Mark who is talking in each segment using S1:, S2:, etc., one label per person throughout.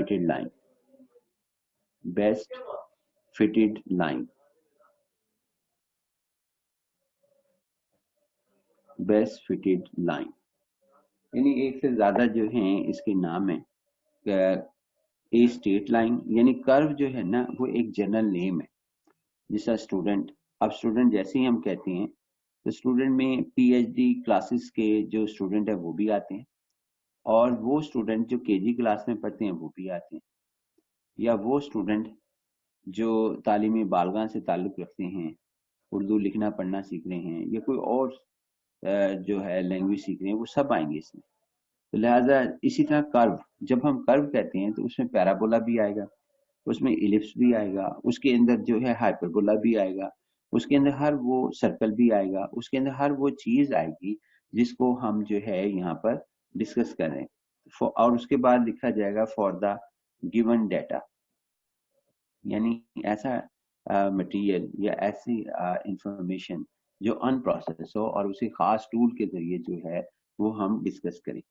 S1: Fitted line, best fitted line, best fitted line, यानी एक से ज्यादा जो हैं इसके नाम है। ए स्ट्रेट लाइन, यानी कर्व जो है ना वो एक जनरल नेम है। जैसा स्टूडेंट, अब स्टूडेंट जैसे ही हम कहते हैं तो स्टूडेंट में पीएचडी क्लासेस के जो स्टूडेंट है वो भी आते हैं, और वो स्टूडेंट जो केजी क्लास में पढ़ते हैं वो भी आते हैं, या वो स्टूडेंट जो तालीमी बालगा से ताल्लुक़ रखते हैं, उर्दू लिखना पढ़ना सीख रहे हैं, या कोई और जो है लैंग्वेज सीख रहे हैं, वो सब आएंगे इसमें। तो लिहाजा इसी तरह कर्व, जब हम कर्व कहते हैं तो उसमें पैराबोला भी आएगा, उसमें इलिप्स भी आएगा, उसके अंदर जो है हाइपरबोला भी आएगा, उसके अंदर हर वो सर्कल भी आएगा, उसके अंदर हर वो चीज आएगी जिसको हम जो है यहाँ पर डिस्कस कर रहे हैं। और उसके बाद लिखा जाएगा फॉर द गिवन डेटा, यानी ऐसा मटेरियल या ऐसी इंफॉर्मेशन जो अनप्रोसेस हो और उसी खास टूल के जरिए जो है वो हम डिस्कस करें।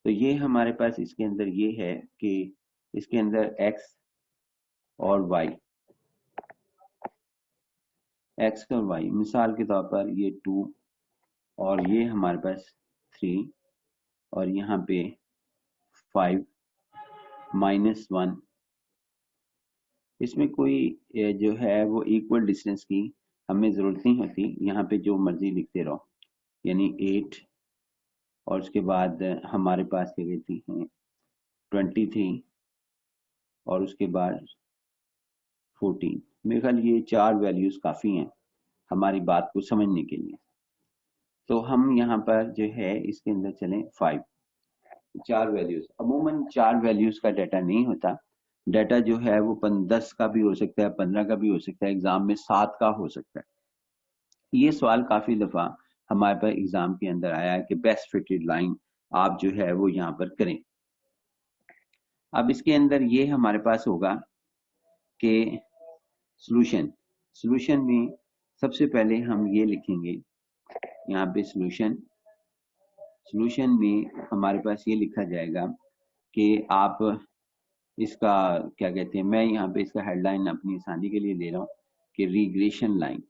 S1: तो ये हमारे पास इसके अंदर ये है कि इसके अंदर x और y, x और y, मिसाल के तौर पर ये 2 और ये हमारे पास 3 और यहाँ पे 5 -1, इसमें कोई जो है वो इक्वल डिस्टेंस की हमें जरूरत नहीं होती, यहाँ पे जो मर्जी लिखते रहो, यानी 8 और उसके बाद हमारे पास क्या कहती हैं 23 और उसके बाद 14। मेरे ख्याल ये 4 वैल्यूज काफी हैं हमारी बात को समझने के लिए। तो हम यहाँ पर जो है इसके अंदर चलें 5, 4 वैल्यूज, अमूमन 4 वैल्यूज का डाटा नहीं होता, डाटा जो है वो 10 का भी हो सकता है, 15 का भी हो सकता है, एग्जाम में 7 का हो सकता है। ये सवाल काफी दफा हमारे पास एग्जाम के अंदर आया है कि बेस्ट फिटेड लाइन आप जो है वो यहाँ पर करें। अब इसके अंदर ये हमारे पास होगा कि सॉल्यूशन में सबसे पहले हम ये लिखेंगे यहाँ पे सॉल्यूशन में हमारे पास ये लिखा जाएगा कि आप इसका क्या कहते हैं, मैं यहाँ पे इसका हेडलाइन अपनी आसानी के लिए ले रहा हूँ कि रिग्रेशन लाइन,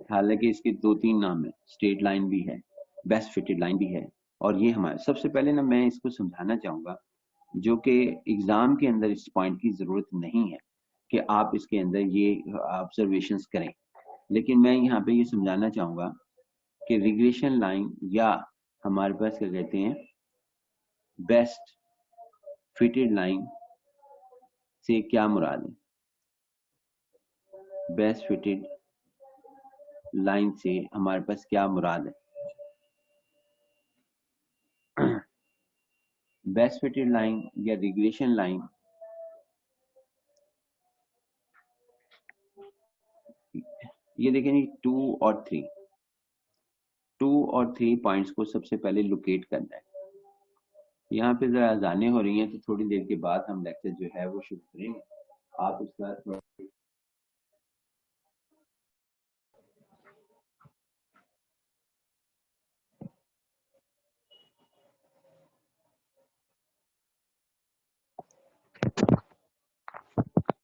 S1: हालांकि इसके 2-3 नाम है, स्ट्रेट लाइन भी है, बेस्ट फिटेड लाइन भी है, और ये हमारे सबसे पहले ना मैं इसको समझाना चाहूंगा जो कि एग्जाम के अंदर इस पॉइंट की जरूरत नहीं है कि आप इसके अंदर ये ऑब्जर्वेशंस करें, लेकिन मैं यहाँ पे ये समझाना चाहूंगा कि रिग्रेशन लाइन या हमारे पास क्या कहते हैं बेस्ट फिटेड लाइन से क्या मुराद है। बेस्ट फिटेड लाइन से हमारे पास क्या मुराद है। बेस्ट फिटेड लाइन या रिग्रेशन लाइन, ये देखें 2 और 3 पॉइंट्स को सबसे पहले लोकेट करना है। यहाँ पे जरा अजानें हो रही हैं तो थोड़ी देर के बाद हम लेक्चर जो है वो शुरू करेंगे, आप उसका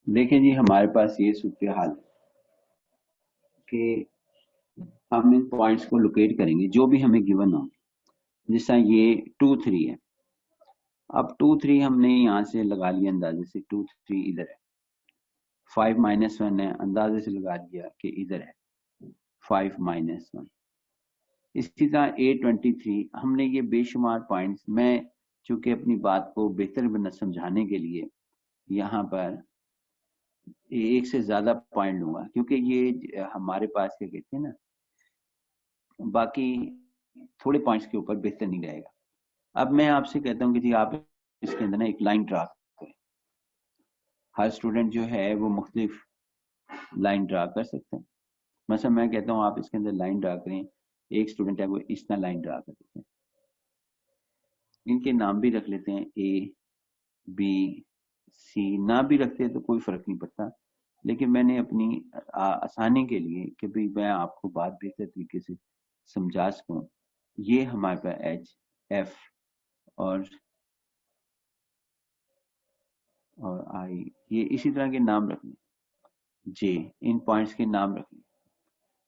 S1: देखें जी। हमारे पास ये सूरत हाल है कि हम इन पॉइंट्स को लोकेट करेंगे जो भी हमें गिवन हो, जिस तरह ये 2-3 है। अब 2-3 हमने यहाँ से लगा लिया अंदाजे से, 2-3 इधर है, 5-1 है, अंदाजे से लगा दिया कि इधर है 5-1। इसी तरह 8-23 हमने ये बेशुमार पॉइंट्स, मैं चूंकि अपनी बात को बेहतर बना समझाने के लिए यहाँ पर एक से ज्यादा पॉइंट लूंगा, क्योंकि ये हमारे पास क्या कहते हैं ना, बाकी थोड़े पॉइंट्स के ऊपर बेहतर नहीं रहेगा। अब मैं आपसे कहता हूँ कि जी आप इसके अंदर ना एक लाइन ड्रा करें। हर स्टूडेंट जो है वो मुख्तलिफ लाइन ड्रा कर सकते हैं। मतलब मैं कहता हूँ आप इसके अंदर लाइन ड्रा करें, एक स्टूडेंट है वो इस तरह लाइन ड्रा कर देते हैं, इनके नाम भी रख लेते हैं A-B-C, ना भी रखते हैं तो कोई फर्क नहीं पड़ता, लेकिन मैंने अपनी आसानी के लिए कि भाई मैं आपको बात बेहतर तरीके से समझा सकूं, ये हमारे पास एच, एफ और आई, ये इसी तरह के नाम रखने, जे, इन पॉइंट्स के नाम रखने।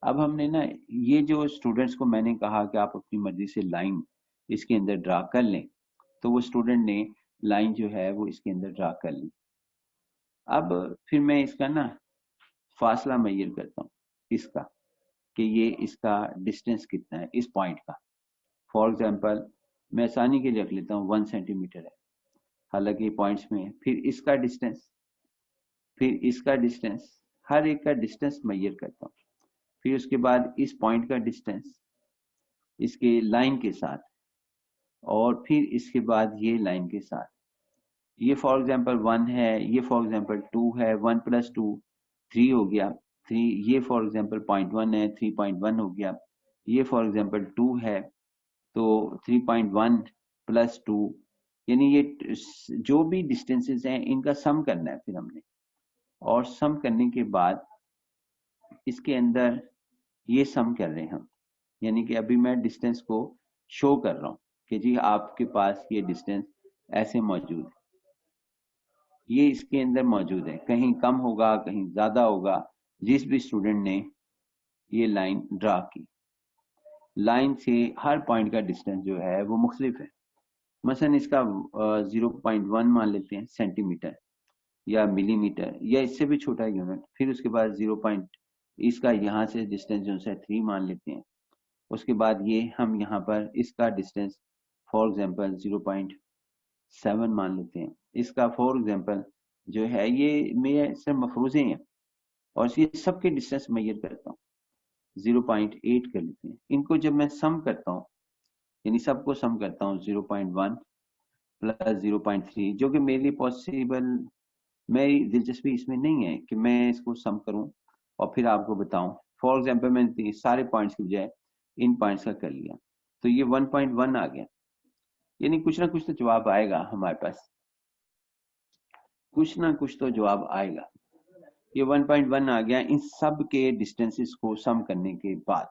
S1: अब हमने ना ये जो स्टूडेंट्स को मैंने कहा कि आप अपनी मर्जी से लाइन इसके अंदर ड्रा कर लें, तो वो स्टूडेंट ने लाइन जो है वो इसके अंदर ड्रा कर ली। अब फिर मैं इसका ना फासला मेजर करता हूँ इसका, कि ये इसका डिस्टेंस कितना है इस पॉइंट का। फॉर एग्जांपल मैं आसानी के लिए रख लेता हूँ 1 सेंटीमीटर है, हालांकि पॉइंट्स में है। फिर इसका डिस्टेंस, फिर इसका डिस्टेंस, हर एक का डिस्टेंस मेजर करता हूँ। फिर उसके बाद इस पॉइंट का डिस्टेंस इसके लाइन के साथ, और फिर इसके बाद ये लाइन के साथ। ये फॉर एग्जांपल 1 है, ये फॉर एग्जांपल 2 है, 1 + 2 3 हो गया 3। ये फॉर एग्जांपल 0.1 है, 3.1 हो गया। ये फॉर एग्जांपल 2 है, तो 3.1 + 2, यानी ये जो भी डिस्टेंसेस हैं इनका सम करना है फिर हमने। और सम करने के बाद इसके अंदर ये सम कर रहे हैं हम, यानी कि अभी मैं डिस्टेंस को शो कर रहा हूँ कि जी आपके पास ये डिस्टेंस ऐसे मौजूद है, ये इसके अंदर मौजूद है, कहीं कम होगा कहीं ज्यादा होगा। जिस भी स्टूडेंट ने ये लाइन ड्रा की, लाइन से हर पॉइंट का डिस्टेंस जो है वो मुख्तलिफ है। मसलन इसका 0.1 मान लेते हैं सेंटीमीटर या मिलीमीटर या इससे भी छोटा यूनिट। फिर उसके बाद 0. इसका यहाँ से डिस्टेंस जो है 3 मान लेते हैं। उसके बाद ये हम यहाँ पर इसका डिस्टेंस फॉर एग्जांपल 0.7 मान लेते हैं। इसका फॉर एग्जांपल जो है, ये मेरे सिर्फ मफरूजे हैं और ये सबके डिस्टेंस मेजर करता हूँ, 0.8 कर लेते हैं। इनको जब मैं सम करता हूँ, यानी सबको सम करता हूँ, 0.1 + 0.3, जो कि मेरे लिए पॉसिबल, मेरी दिलचस्पी इसमें नहीं है कि मैं इसको सम करूं और फिर आपको बताऊं। फॉर एग्जांपल मैंने सारे पॉइंट्स की बजाय इन पॉइंट्स का कर लिया, तो ये 1.1 आ गया। यानी कुछ ना कुछ तो जवाब आएगा हमारे पास, कुछ ना कुछ तो जवाब आएगा। ये 1.1 आ गया इन सब के डिस्टेंसेस को सम करने के बाद,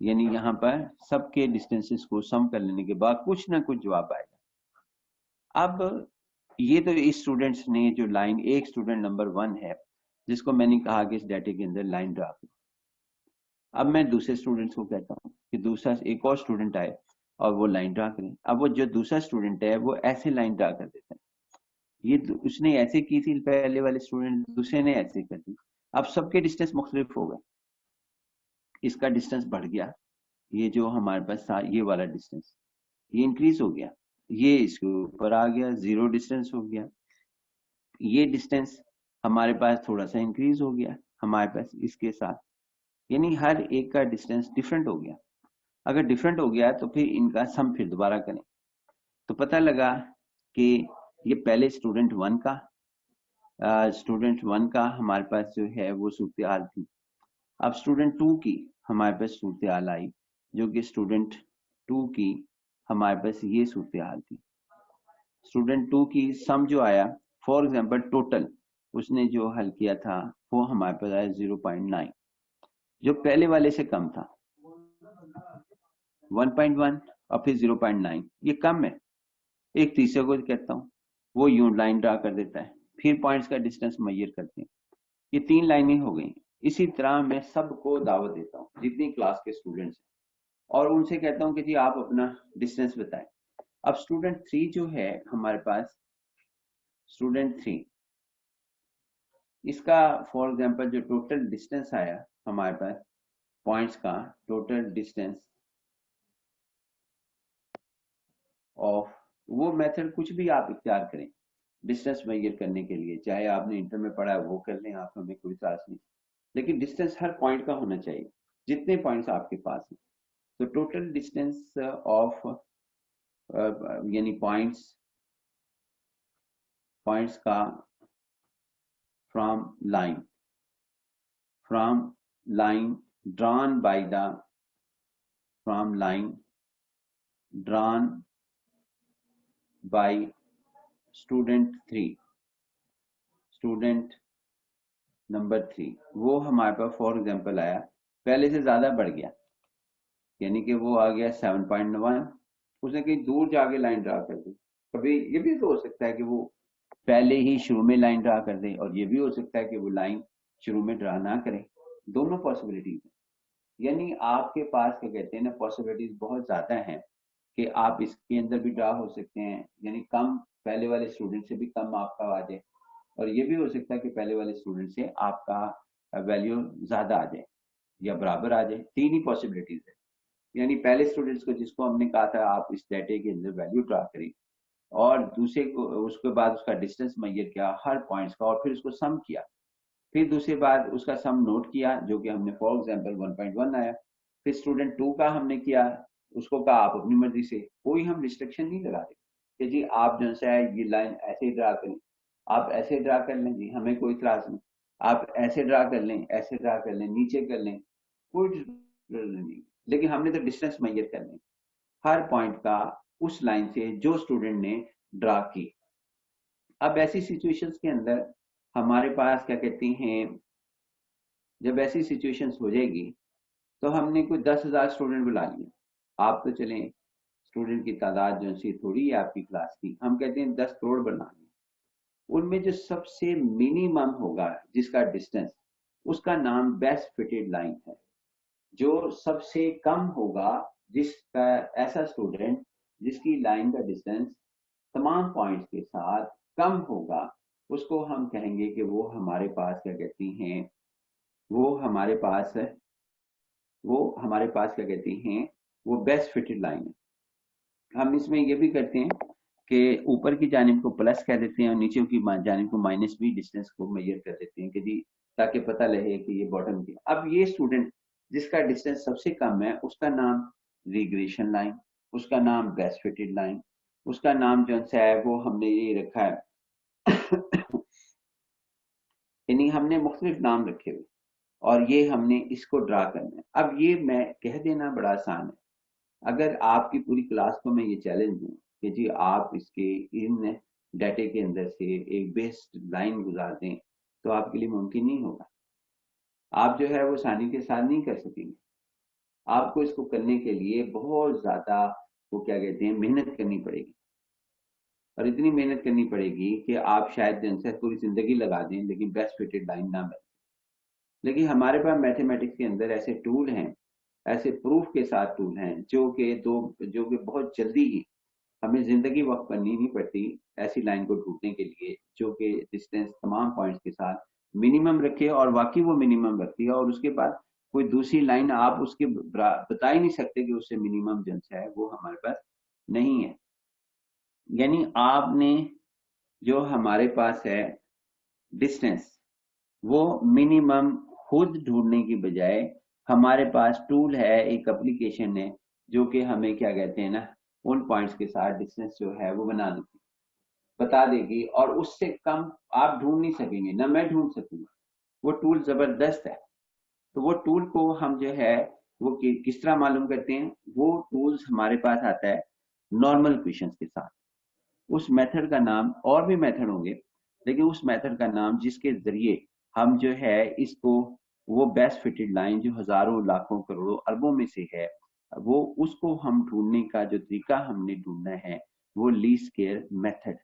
S1: यानी यहाँ पर सबके डिस्टेंसेस को सम कर लेने के बाद कुछ ना कुछ जवाब आएगा। अब ये तो इस स्टूडेंट्स ने जो लाइन, एक स्टूडेंट नंबर 1 है जिसको मैंने कहा कि इस डाटे के अंदर लाइन ड्रा करो। अब मैं दूसरे स्टूडेंट्स को कहता हूँ कि दूसरा एक और स्टूडेंट आए और वो लाइन ड्रा करें। अब वो जो दूसरा स्टूडेंट है वो ऐसे लाइन ड्रा कर देता है, ये उसने ऐसे की थी पहले वाले स्टूडेंट, दूसरे ने ऐसे कर दी। अब सबके डिस्टेंस मुख्तलिफ हो गए, इसका डिस्टेंस बढ़ गया, ये जो हमारे पास था ये वाला डिस्टेंस ये इंक्रीज हो गया, ये इसके ऊपर आ गया, 0 डिस्टेंस हो गया। ये डिस्टेंस हमारे पास थोड़ा सा इंक्रीज हो गया हमारे पास इसके साथ, यानी हर एक का डिस्टेंस डिफरेंट हो गया। अगर डिफरेंट हो गया तो फिर इनका सम फिर दोबारा करें, तो पता लगा कि ये पहले स्टूडेंट वन का हमारे पास जो है वो सूरत हाल थी। अब स्टूडेंट 2 की हमारे पास सूरत हाल आई, जो कि स्टूडेंट 2 की हमारे पास ये सूरत हाल थी। स्टूडेंट 2 की सम जो आया, फॉर एग्जांपल टोटल उसने जो हल किया था वो हमारे पास आया 0.9, जो पहले वाले से कम था। 1.1 और फिर 0.9, ये कम है। एक तीसरे को कहता हूँ, वो यूं लाइन ड्रा कर देता है, फिर पॉइंट्स का डिस्टेंस मेजर करते हैं। ये 3 लाइनें हो गई। इसी तरह मैं सबको दावत देता हूँ जितनी क्लास के स्टूडेंट्स हैं, और उनसे कहता हूँ कि जी आप अपना डिस्टेंस बताएं। अब स्टूडेंट 3 जो है हमारे पास, स्टूडेंट 3 इसका फॉर एग्जांपल जो टोटल डिस्टेंस आया हमारे पास, पॉइंट्स का टोटल डिस्टेंस ऑफ, वो मेथड कुछ भी आप इख्तियार करें डिस्टेंस मेजर करने के लिए, चाहे आपने इंटर में पढ़ा है वो कर लें आप, हमें कोई इतराज नहीं, लेकिन डिस्टेंस हर पॉइंट का होना चाहिए जितने पॉइंट्स आपके पास हैं। तो टोटल डिस्टेंस ऑफ यानी पॉइंट्स का from line drawn by the from line drawn by student number 3, वो हमारे पास फॉर एग्जांपल आया, पहले से ज्यादा बढ़ गया, यानी कि वो आ गया 7.1, उसने कहीं दूर जाके लाइन ड्रा कर दी। कभी ये भी तो हो सकता है कि वो पहले ही शुरू में लाइन ड्रा कर दे, और ये भी हो सकता है कि वो लाइन शुरू में ड्रा ना करे। दोनों पॉसिबिलिटीज है। यानी आपके पास क्या कहते हैं ना, पॉसिबिलिटीज बहुत ज्यादा हैं कि आप इसके अंदर भी ड्रा हो सकते हैं, यानी कम पहले वाले स्टूडेंट से भी कम आपका आ जाए, और ये भी हो सकता है कि पहले वाले स्टूडेंट से आपका वैल्यू ज्यादा आ जाए या बराबर आ जाए। तीन ही पॉसिबिलिटीज है। यानी पहले स्टूडेंट्स को, जिसको हमने कहा था आप इस डाटे के अंदर वैल्यू ड्रा करें, और दूसरे को उसके बाद उसका डिस्टेंस मैयर किया हर पॉइंट्स का, और फिर उसको सम किया। फिर दूसरी बात उसका सम नोट किया, जो कि हमने फॉर एग्जांपल 1.1 आया। फिर स्टूडेंट 2 का हमने किया, उसको कहा आप अपनी मर्जी से, कोई हम रिस्ट्रिक्शन नहीं लगा रहे कि जी आप जो है ये लाइन ऐसे ड्रा करें, आप ऐसे ड्रा कर लें, जी हमें कोई इतराज नहीं। आप ऐसे ड्रा कर लें, ऐसे ड्रा कर लें, नीचे कर लें, कोई नहीं। लेकिन हमने तो डिस्टेंस मैयर कर लें हर पॉइंट का उस लाइन से जो स्टूडेंट ने ड्रा की। अब ऐसी सिचुएशंस के अंदर हमारे पास क्या कहते हैं, जब ऐसी सिचुएशंस हो जाएगी तो हमने कोई 10,000 स्टूडेंट बुला लिया। आप तो चलें स्टूडेंट की तादाद जो सी थोड़ी है आपकी क्लास की, हम कहते हैं 10 करोड़ बना लें। उनमें जो सबसे मिनिमम होगा जिसका डिस्टेंस, उसका नाम बेस्ट फिटेड लाइन है। जो सबसे कम होगा, जिसका ऐसा स्टूडेंट जिसकी लाइन का डिस्टेंस तमाम पॉइंट्स के साथ कम होगा, उसको हम कहेंगे कि वो हमारे पास क्या कहती हैं, वो हमारे पास क्या कहती हैं, वो बेस्ट फिटेड लाइन है। हम इसमें ये भी करते हैं कि ऊपर की जानिब को प्लस कह देते हैं और नीचे की जानिब को माइनस भी डिस्टेंस को मेजर कर देते हैं कि जी ताकि पता लगे कि ये बॉटम की। अब ये स्टूडेंट जिसका डिस्टेंस सबसे कम है, उसका नाम रिग्रेशन लाइन, उसका नाम बेस्ट फिटेड लाइन, उसका नाम जो है वो हमने ये रखा है यानी हमने मुख्तलिफ नाम रखे हुए, और ये हमने इसको ड्रा करना है। अब ये मैं कह देना बड़ा आसान है। अगर आपकी पूरी क्लास को मैं ये चैलेंज दूं कि जी आप इसके इन डाटे के अंदर से एक बेस्ट लाइन गुजार दें, तो आपके लिए मुमकिन नहीं होगा। आप जो है वो आसानी के साथ नहीं कर सकेंगे। आपको इसको करने के लिए बहुत ज्यादा वो क्या कहते हैं, मेहनत करनी पड़ेगी, और इतनी मेहनत करनी पड़ेगी कि आप शायद दिन से पूरी जिंदगी लगा दें लेकिन बेस्ट फिटेड लाइन ना बने। लेकिन हमारे पास मैथमेटिक्स के अंदर ऐसे टूल हैं, ऐसे प्रूफ के साथ टूल हैं जो कि बहुत जल्दी ही हमें जिंदगी वक्त करनी नहीं पड़ती ऐसी लाइन को ढूंढने के लिए जो कि डिस्टेंस तमाम पॉइंट्स के साथ मिनिमम रखे, और वाकई वो मिनिमम रखती है, और उसके बाद कोई दूसरी लाइन आप उसके बता ही नहीं सकते कि उससे मिनिमम जो है वो हमारे पास नहीं है। यानी आपने जो हमारे पास है डिस्टेंस, वो मिनिमम खुद ढूंढने की बजाय हमारे पास टूल है, एक एप्लीकेशन है जो कि हमें क्या कहते हैं ना, उन पॉइंट्स के साथ डिस्टेंस जो है वो बता देगी, और उससे कम आप ढूंढ नहीं सकेंगे, ना मैं ढूंढ सकूंगा। वो टूल जबरदस्त है। तो वो टूल को हम जो है वो किस तरह मालूम करते हैं, वो टूल्स हमारे पास आता है नॉर्मल क्वेश्चंस के साथ। उस मेथड का नाम, और भी मेथड होंगे, लेकिन उस मेथड का नाम जिसके जरिए हम जो है इसको, वो बेस्ट फिटेड लाइन जो हजारों लाखों करोड़ों अरबों में से है, वो उसको हम ढूंढने का जो तरीका हमने ढूंढना है वो लीस्ट स्क्वेयर मेथड।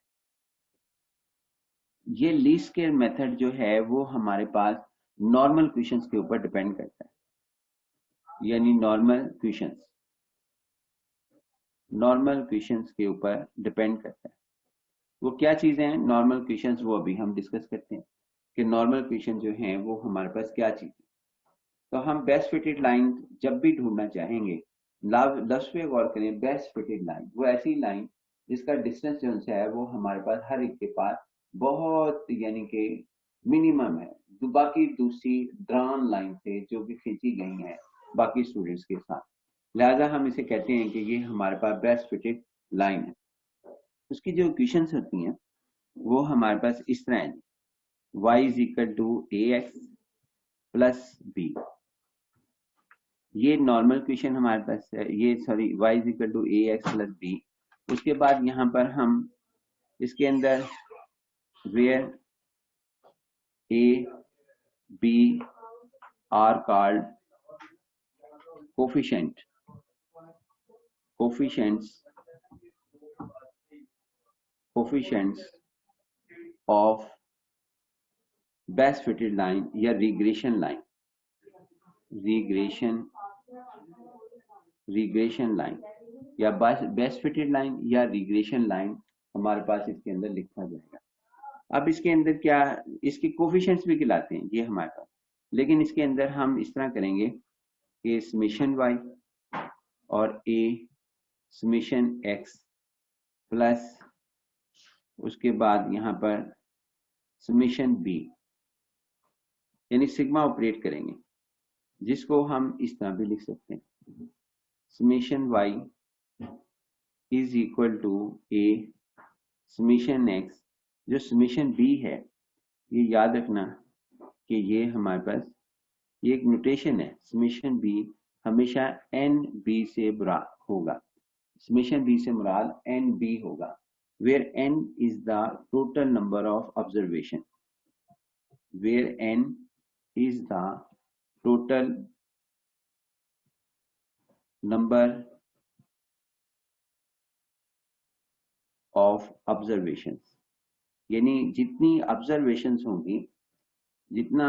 S1: ये लीस्ट स्क्वेयर मेथड जो है वो हमारे पास नॉर्मल क्वेश्चंस के ऊपर डिपेंड करता है। यानी नॉर्मल क्वेश्चंस के ऊपर डिपेंड करता है। वो क्या चीजें हैं नॉर्मल क्वेश्चंस, वो अभी हम डिस्कस करते हैं कि नॉर्मल क्वेश्चन जो हैं वो हमारे पास क्या चीज है। तो हम बेस्ट फिटेड लाइन जब भी ढूंढना चाहेंगे, लफ्ज पे गौर करें, बेस्ट फिटेड लाइन वो ऐसी लाइन जिसका डिस्टेंस जो है वो हमारे पास हर एक के पास बहुत यानी कि मिनिमम है, बाकी दूसरी ड्रॉन लाइन से जो कि खींची गई है बाकी स्टूडेंट्स के साथ। लिहाजा हम इसे कहते हैं कि ये हमारे पास बेस्ट फिटेड लाइन है। उसकी जो इक्वेशंस होती हैं वो हमारे पास इस तरह है, y is equal to a x plus b. ये नॉर्मल इक्वेशन हमारे पास है, ये sorry y is equal to a x plus b. उसके बाद यहाँ पर हम इसके अंदर where a b are called coefficient, coefficients of best fitted line या रिग्रेशन लाइन, रिग्रेशन लाइन या बेस्ट फिटेड लाइन या रिग्रेशन लाइन हमारे पास इसके अंदर लिखा जाएगा। अब इसके अंदर क्या, इसके कोफिशिएंट्स भी कहलाते हैं ये हमारे पास, लेकिन इसके अंदर हम इस तरह करेंगे कि समेशन y और a समेशन x प्लस उसके बाद यहाँ पर समेशन b, यानी सिग्मा ऑपरेट करेंगे, जिसको हम इस तरह भी लिख सकते हैं, summation y is equal to a summation x, जो समेशन b है ये याद रखना कि ये हमारे पास ये एक नोटेशन है, समेशन b हमेशा एन बी से मुराद होगा, समेशन b से मुराद एन बी होगा, where n is the total number of observation, where n is the total number of observations, यानी जितनी ऑब्जर्वेशंस होंगी, जितना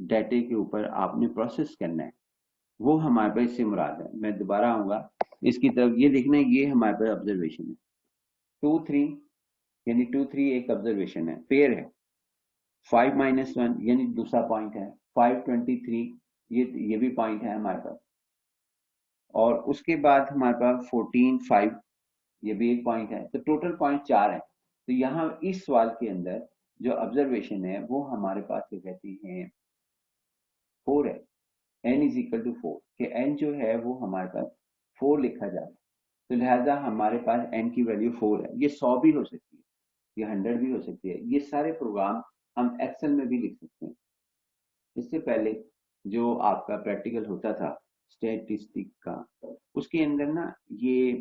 S1: डाटे के ऊपर आपने प्रोसेस करना है वो हमारे पास इससे मुराद है। मैं दोबारा आऊंगा इसकी तरफ, ये देखना है ये हमारे पास ऑब्जर्वेशन है 2 3, यानी 2 3 एक ऑब्जर्वेशन है, पेयर है 5 - 1 यानी दूसरा पॉइंट है, 5 23 ये भी पॉइंट है हमारे पास, और उसके बाद हमारे पास 14 5 ये भी एक पॉइंट है, तो टोटल पॉइंट 4 है। तो यहाँ इस सवाल के अंदर जो ऑब्जर्वेशन है वो हमारे पास क्या कहते हैं 4 है, n इज इक्वल टू 4, कि n जो है वो हमारे पास 4 लिखा जा रहा है, तो लिहाजा हमारे पास n की वैल्यू 4 है। ये 100 भी हो सकती है, ये 100 भी हो सकती है, ये सारे प्रोग्राम हम एक्सेल में भी लिख सकते हैं। इससे पहले जो आपका प्रैक्टिकल होता था स्टैटिस्टिक का, उसके अंदर ना ये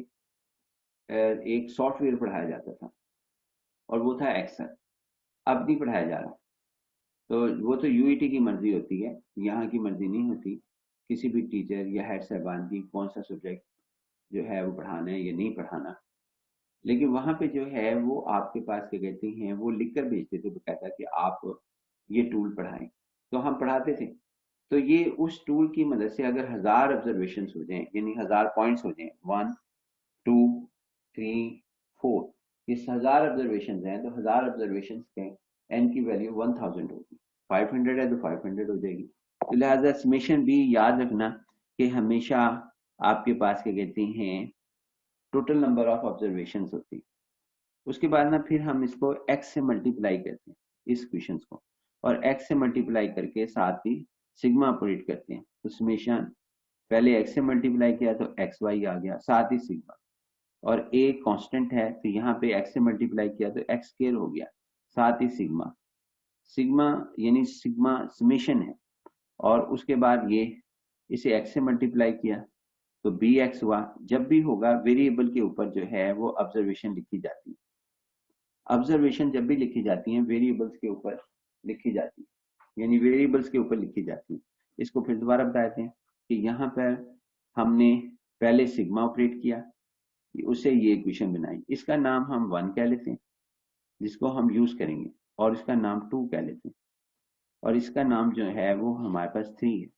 S1: एक सॉफ्टवेयर पढ़ाया जाता था और वो था एक्सेल, अब नहीं पढ़ाया जा रहा। तो वो तो यूईटी की मर्जी होती है, यहाँ की मर्जी नहीं होती किसी भी टीचर या हेड साहबान की कौन सा सब्जेक्ट जो है वो पढ़ाना है या नहीं पढ़ाना, लेकिन वहाँ पे जो है वो आपके पास क्या कहते हैं वो लिख कर भेजते थे बकायदा कि आप ये टूल पढ़ाएं, तो हम पढ़ाते थे। तो ये उस टूल की मदद से अगर 1000 ऑब्जर्वेशन हो जाएं, यानी 1000 पॉइंट्स हो जाएं, 1 2 3 4, ये 1000 ऑब्जर्वेशन हैं, तो 1000 ऑब्जर्वेशन के एन की वैल्यू 1000 होगी, 500 है तो 500 हो जाएगी। तो लिहाजा समेशन भी याद रखना कि हमेशा आपके पास क्या कहते हैं टोटल नंबर ऑफ ऑब्जर्वेशन होती है। उसके बाद ना फिर हम इसको x से मल्टीप्लाई करते हैं इस क्वेश्चन को, और x से मल्टीप्लाई करके साथ ही सिग्मा ऑपरेट करते हैं। तो समेशन पहले x से मल्टीप्लाई किया तो एक्स वाई आ गया, साथ ही सिग्मा, और a कांस्टेंट है तो यहाँ पे x से मल्टीप्लाई किया तो x स्क्वायर हो गया, साथ ही सिग्मा, सिग्मा यानी सिग्मा समेशन है, और उसके बाद ये इसे x से मल्टीप्लाई किया तो bx हुआ। जब भी होगा वेरिएबल के ऊपर जो है वो ऑब्जर्वेशन लिखी जाती है, ऑब्जर्वेशन जब भी लिखी जाती है वेरिएबल्स के ऊपर लिखी जाती है, यानी वेरिएबल्स के ऊपर लिखी जाती है। इसको फिर दोबारा बताते हैं कि यहाँ पर हमने पहले सिग्मा ऑपरेट किया, उससे ये इक्वेशन बनाई, इसका नाम हम 1 कह लेते हैं जिसको हम यूज करेंगे, और इसका नाम 2 कह लेते हैं, और इसका नाम जो है वो हमारे पास 3 है,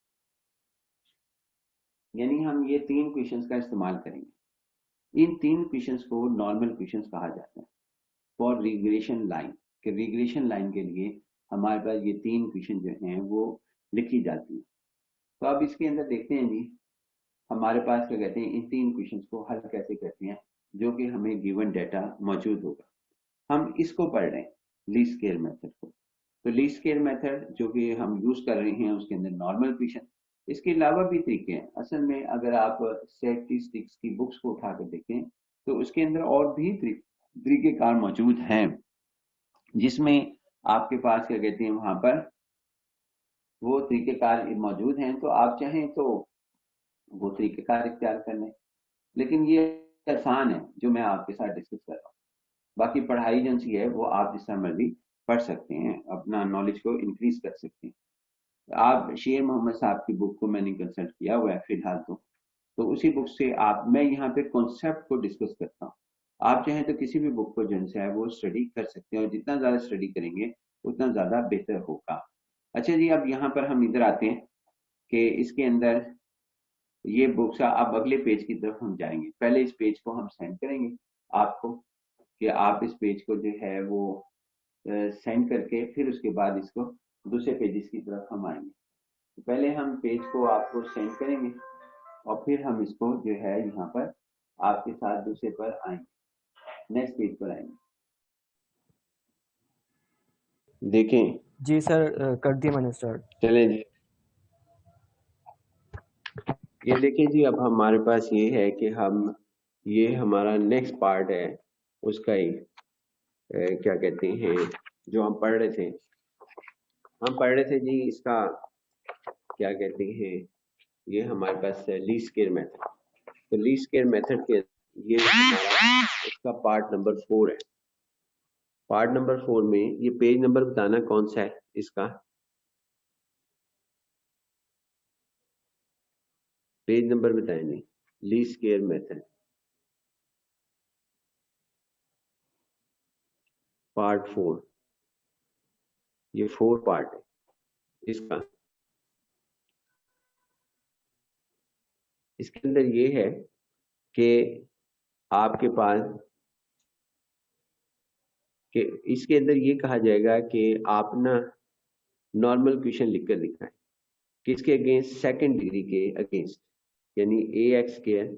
S1: यानी हम ये 3 क्वेश्चंस का इस्तेमाल करेंगे। इन 3 क्वेश्चंस को नॉर्मल क्वेश्चंस कहा जाता है फॉर रिग्रेशन लाइन, कि रिग्रेशन लाइन के लिए हमारे पास ये 3 क्वेश्चन जो हैं वो लिखी जाती है। तो अब इसके अंदर देखते हैं जी हमारे पास क्या कहते हैं इन 3 क्वेश्चंस को हल कैसे करते हैं, जो कि हमें गिवन डाटा मौजूद होगा। हम इसको पढ़ रहे हैं लीस्ट स्क्वेयर मेथड को, तो लीस्ट स्क्वेयर मेथड जो कि हम यूज कर रहे हैं उसके अंदर नॉर्मल क्वेश्चन, इसके अलावा भी तरीके हैं। असल में अगर आप स्टैटिस्टिक्स की बुक्स को उठा कर देखें तो उसके अंदर और भी तरीकेकार मौजूद हैं, जिसमें आपके पास क्या कहते हैं वहां पर वो तरीकेकार मौजूद हैं, तो आप चाहें तो वो तरीकेकार इख्तियार कर लें, लेकिन ये आसान है जो मैं आपके साथ डिस्कस कर रहा हूँ। बाकी पढ़ाई जो सी है वो आप जिस तरह मर्जी पढ़ सकते हैं, अपना नॉलेज को इंक्रीज कर सकते हैं। आप शेर मोहम्मद साहब की बुक को मैंने कंसल्ट किया हुआ है फिलहाल, तो तो उसी बुक से मैं यहाँ पे कॉन्सेप्ट को डिस्कस करता हूँ। आप चाहें तो किसी भी बुक को जो है वो स्टडी कर सकते हैं, और जितना ज्यादा स्टडी करेंगे उतना ज्यादा बेहतर होगा। अच्छा जी, अब यहाँ पर हम इधर आते हैं कि इसके अंदर ये बुक्स, अब अगले पेज की तरफ हम जाएंगे। पहले इस पेज को हम सेंड करेंगे आपको, कि आप इस पेज को जो है वो सेंड करके फिर उसके बाद इसको दूसरे पेजेस की तरफ हम आएंगे। तो पहले हम पेज को आपको सेंड करेंगे और फिर हम इसको जो है यहाँ पर आपके साथ दूसरे पर आएंगे, नेक्स्ट पेज पर आएंगे। देखें।
S2: जी सर, कर दिया मैंने स्टार्ट।
S1: चलें जी, ये देखें जी, अब हमारे पास ये है कि ये हमारा नेक्स्ट पार्ट है उसका ही क्या कहते हैं, जो हम पढ़ रहे थे। हम पढ़ रहे थे जी इसका क्या कहते हैं, ये हमारे पास लीस्ट स्क्वेयर मेथड। तो लीस्ट स्क्वेयर मेथड के ये हमारा इसका पार्ट नंबर 4 है। पार्ट नंबर 4 में ये पेज नंबर बताना कौन सा है इसका, पेज नंबर बताएं जी। लीस्ट स्क्वेयर मेथड पार्ट 4, ये 4 पार्ट है इसका। इसके अंदर ये है कि आपके पास कि इसके अंदर ये कहा जाएगा कि आप ना नॉर्मल क्वेश्चन लिखकर दिखाएं, किसके अगेंस्ट, सेकंड डिग्री के अगेंस्ट, यानी a x square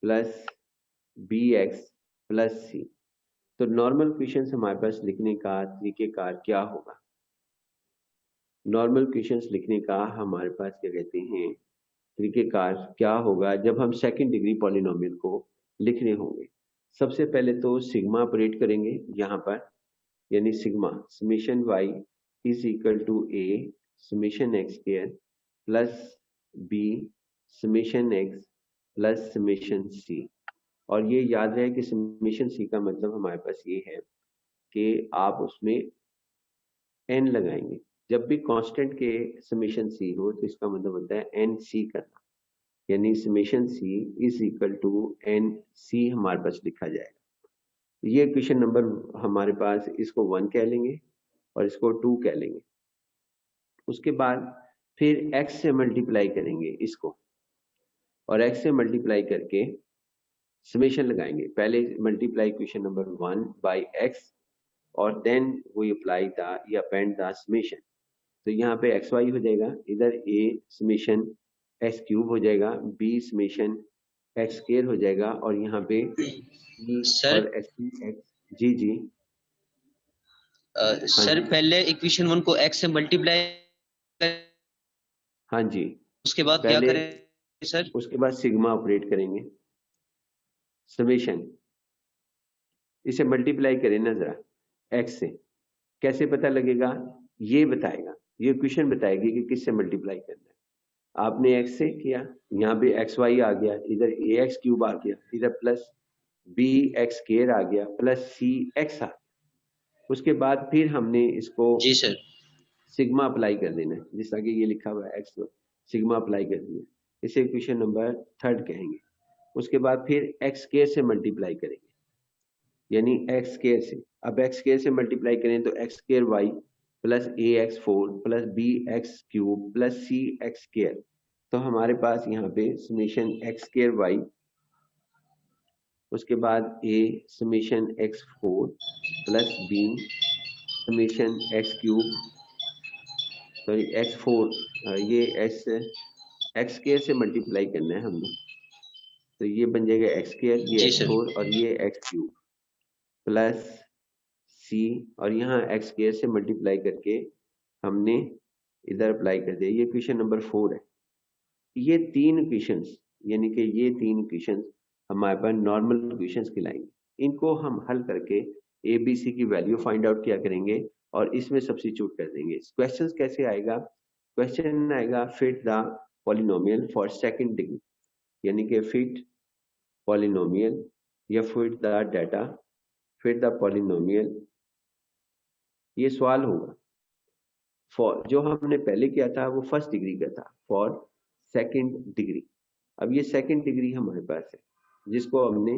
S1: plus b x plus c. तो नॉर्मल क्वेश्चन हमारे पास लिखने का तरीकेकार क्या होगा? नॉर्मल क्वेश्चंस लिखने का हमारे पास क्या कहते हैं तरीकेकार क्या होगा जब हम सेकंड डिग्री पॉलिनोमियल को लिखने होंगे? सबसे पहले तो सिग्मा ऑपरेट करेंगे यहाँ पर, यानी sigma summation y is equal to a summation x square plus b summation x plus summation c. और ये याद रहे कि समेशन सी का मतलब हमारे पास ये है कि आप उसमें एन लगाएंगे। जब भी कांस्टेंट के समेशन सी हो तो इसका मतलब होता है एन सी करना, यानी summation c is equal to n c हमारे पास लिखा जाएगा। ये क्वेश्चन नंबर हमारे पास, इसको 1 कह लेंगे और इसको 2 कह लेंगे। उसके बाद फिर x से मल्टीप्लाई करेंगे इसको, और x से मल्टीप्लाई करके समेशन लगाएंगे। पहले multiply question number 1 by x और देन वी अप्लाई द या अपेंड द समेशन। तो यहाँ पे एक्स वाई हो जाएगा, इधर ए समेशन एक्स क्यूब हो जाएगा, बी समेशन एक्स स्क्वायर हो जाएगा, और यहाँ पे
S3: सर
S1: और एक्स। जी जी
S3: सर पहले इक्वेशन 1 को x से मल्टीप्लाई,
S1: हाँ जी,
S3: उसके बाद क्या करें सर?
S1: उसके बाद सिग्मा ऑपरेट करेंगे, समेशन इसे मल्टीप्लाई करें ना जरा एक्स से। कैसे पता लगेगा ये बताएगा, ये क्वेश्चन बताएगी कि किससे मल्टीप्लाई करना है। आपने एक्स से किया, यहाँ पे एक्स वाई आ गया, इधर ए एक्स क्यूब आ गया, इधर प्लस बी एक्स स्क्वायर आ गया, प्लस सी एक्स आ गया। उसके बाद फिर हमने इसको
S3: जी सर
S1: सिग्मा अप्लाई कर देना है, जिस तरह कि ये लिखा हुआ है एक्स सिग्मा अप्लाई कर दिया, इसे क्वेश्चन नंबर 3 कहेंगे। उसके बाद फिर एक्स स्क्वायर से मल्टीप्लाई करेंगे, यानी एक्स स्क्वायर से। अब एक्स स्क्वायर से मल्टीप्लाई करें तो x square y plus a x 4 plus b x cube plus c x square. तो हमारे पास यहाँ पे समेशन एक्स स्क्वायर वाई, उसके बाद a summation x 4 plus b summation x cube, sorry x 4, ये एक्स स्क्वायर से मल्टीप्लाई करना है हमने, तो ये बन जाएगा एक्स स्क्वायर, ये एक्स 4 और ये एक्स क्यूब प्लस सी, और यहाँ एक्स स्क्वायर से मल्टीप्लाई करके हमने इधर अप्लाई कर दिया। ये क्वेश्चन नंबर 4 है। ये 3 क्वेश्चंस, यानी कि ये 3 क्वेश्चंस हमारे पास नॉर्मल क्वेश्चंस कहलाएंगे। इनको हम हल करके ए बी सी की वैल्यू फाइंड आउट किया करेंगे और इसमें सब्स्टिट्यूट कर देंगे। क्वेश्चंस कैसे आएगा? क्वेश्चन आएगा fit the polynomial for second degree, यानी कि फिट पॉलिनोमियल या fit the data, fit the polynomial, ये सवाल होगा। फॉर जो हमने पहले किया था वो फर्स्ट डिग्री का था, फॉर सेकंड डिग्री। अब ये सेकंड डिग्री हमारे पास है जिसको हमने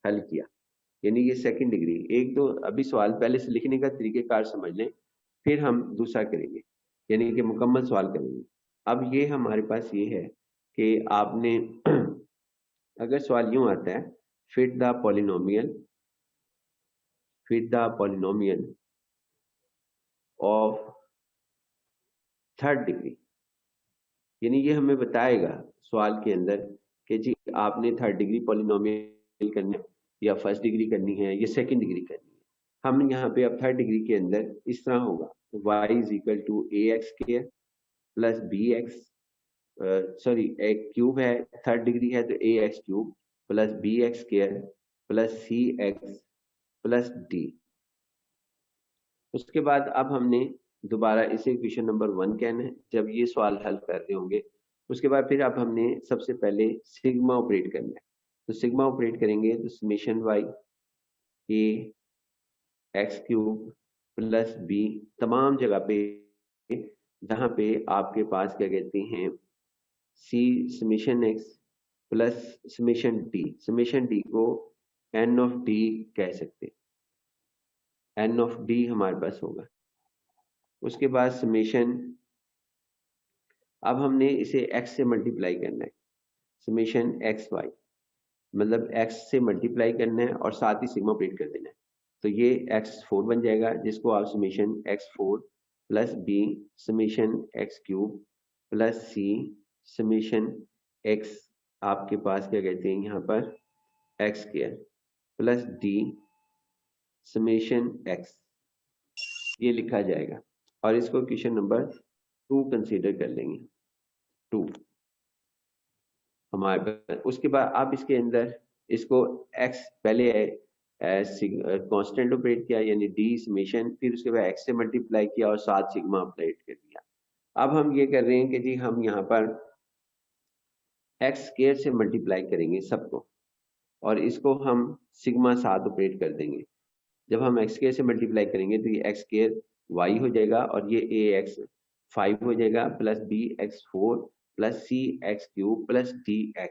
S1: हल किया, यानी ये सेकंड डिग्री। एक तो अभी सवाल पहले से लिखने का तरीकेकार समझ लें, फिर हम दूसरा करेंगे, यानी कि मुकम्मल सवाल करेंगे। अब ये हमारे पास ये है कि आपने अगर सवाल यूं आता है, fit the polynomial of third degree, यानी ये हमें बताएगा सवाल के अंदर कि जी आपने थर्ड डिग्री पॉलिनोमियल करना है या फर्स्ट डिग्री करनी है या सेकंड डिग्री करनी है। हम यहाँ पे अब थर्ड डिग्री के अंदर इस तरह होगा, y is equal to a x square plus b x, sorry एक क्यूब है, थर्ड डिग्री है तो a x cube plus b x square plus c x plus d. उसके बाद अब हमने दोबारा इसे इक्वेशन नंबर 1 कहना है जब ये सवाल हल कर रहे होंगे। उसके बाद फिर अब हमने सबसे पहले सिग्मा ऑपरेट करना है, तो सिग्मा ऑपरेट करेंगे तो समेशन वाई ए एक्स क्यूब प्लस बी, तमाम जगह पे जहां पे आपके पास क्या कहते हैं c summation x plus summation d को एन ऑफ डी कह सकते हैं, एन ऑफ डी हमारे पास होगा। उसके बाद समेशन, अब हमने इसे x से मल्टीप्लाई करना है, समेशन एक्स वाई, मतलब x से मल्टीप्लाई करना है और साथ ही सिग्मा ऑपरेट कर देना है, तो ये x4 बन जाएगा जिसको आप summation x4 plus b summation x cube plus c summation x, आपके पास क्या कहते हैं यहाँ पर x square plus d summation x, ये लिखा जाएगा और इसको क्वेश्चन नंबर 2 कंसीडर कर लेंगे, 2 हमारे पास। उसके बाद आप इसके अंदर इसको x पहले कांस्टेंट ऑपरेट किया यानी डी समेशन, फिर उसके बाद x से मल्टीप्लाई किया और साथ सिग्मा ऑपरेट कर दिया। अब हम ये कर रहे हैं कि जी हम यहाँ पर x स्क्वायर से मल्टीप्लाई करेंगे सबको और इसको हम सिग्मा साथ ऑपरेट कर देंगे। जब हम x स्क्वायर से मल्टीप्लाई करेंगे तो ये x स्क्वायर y हो जाएगा और ये a x 5 हो जाएगा plus b x 4 plus c x cube plus d x,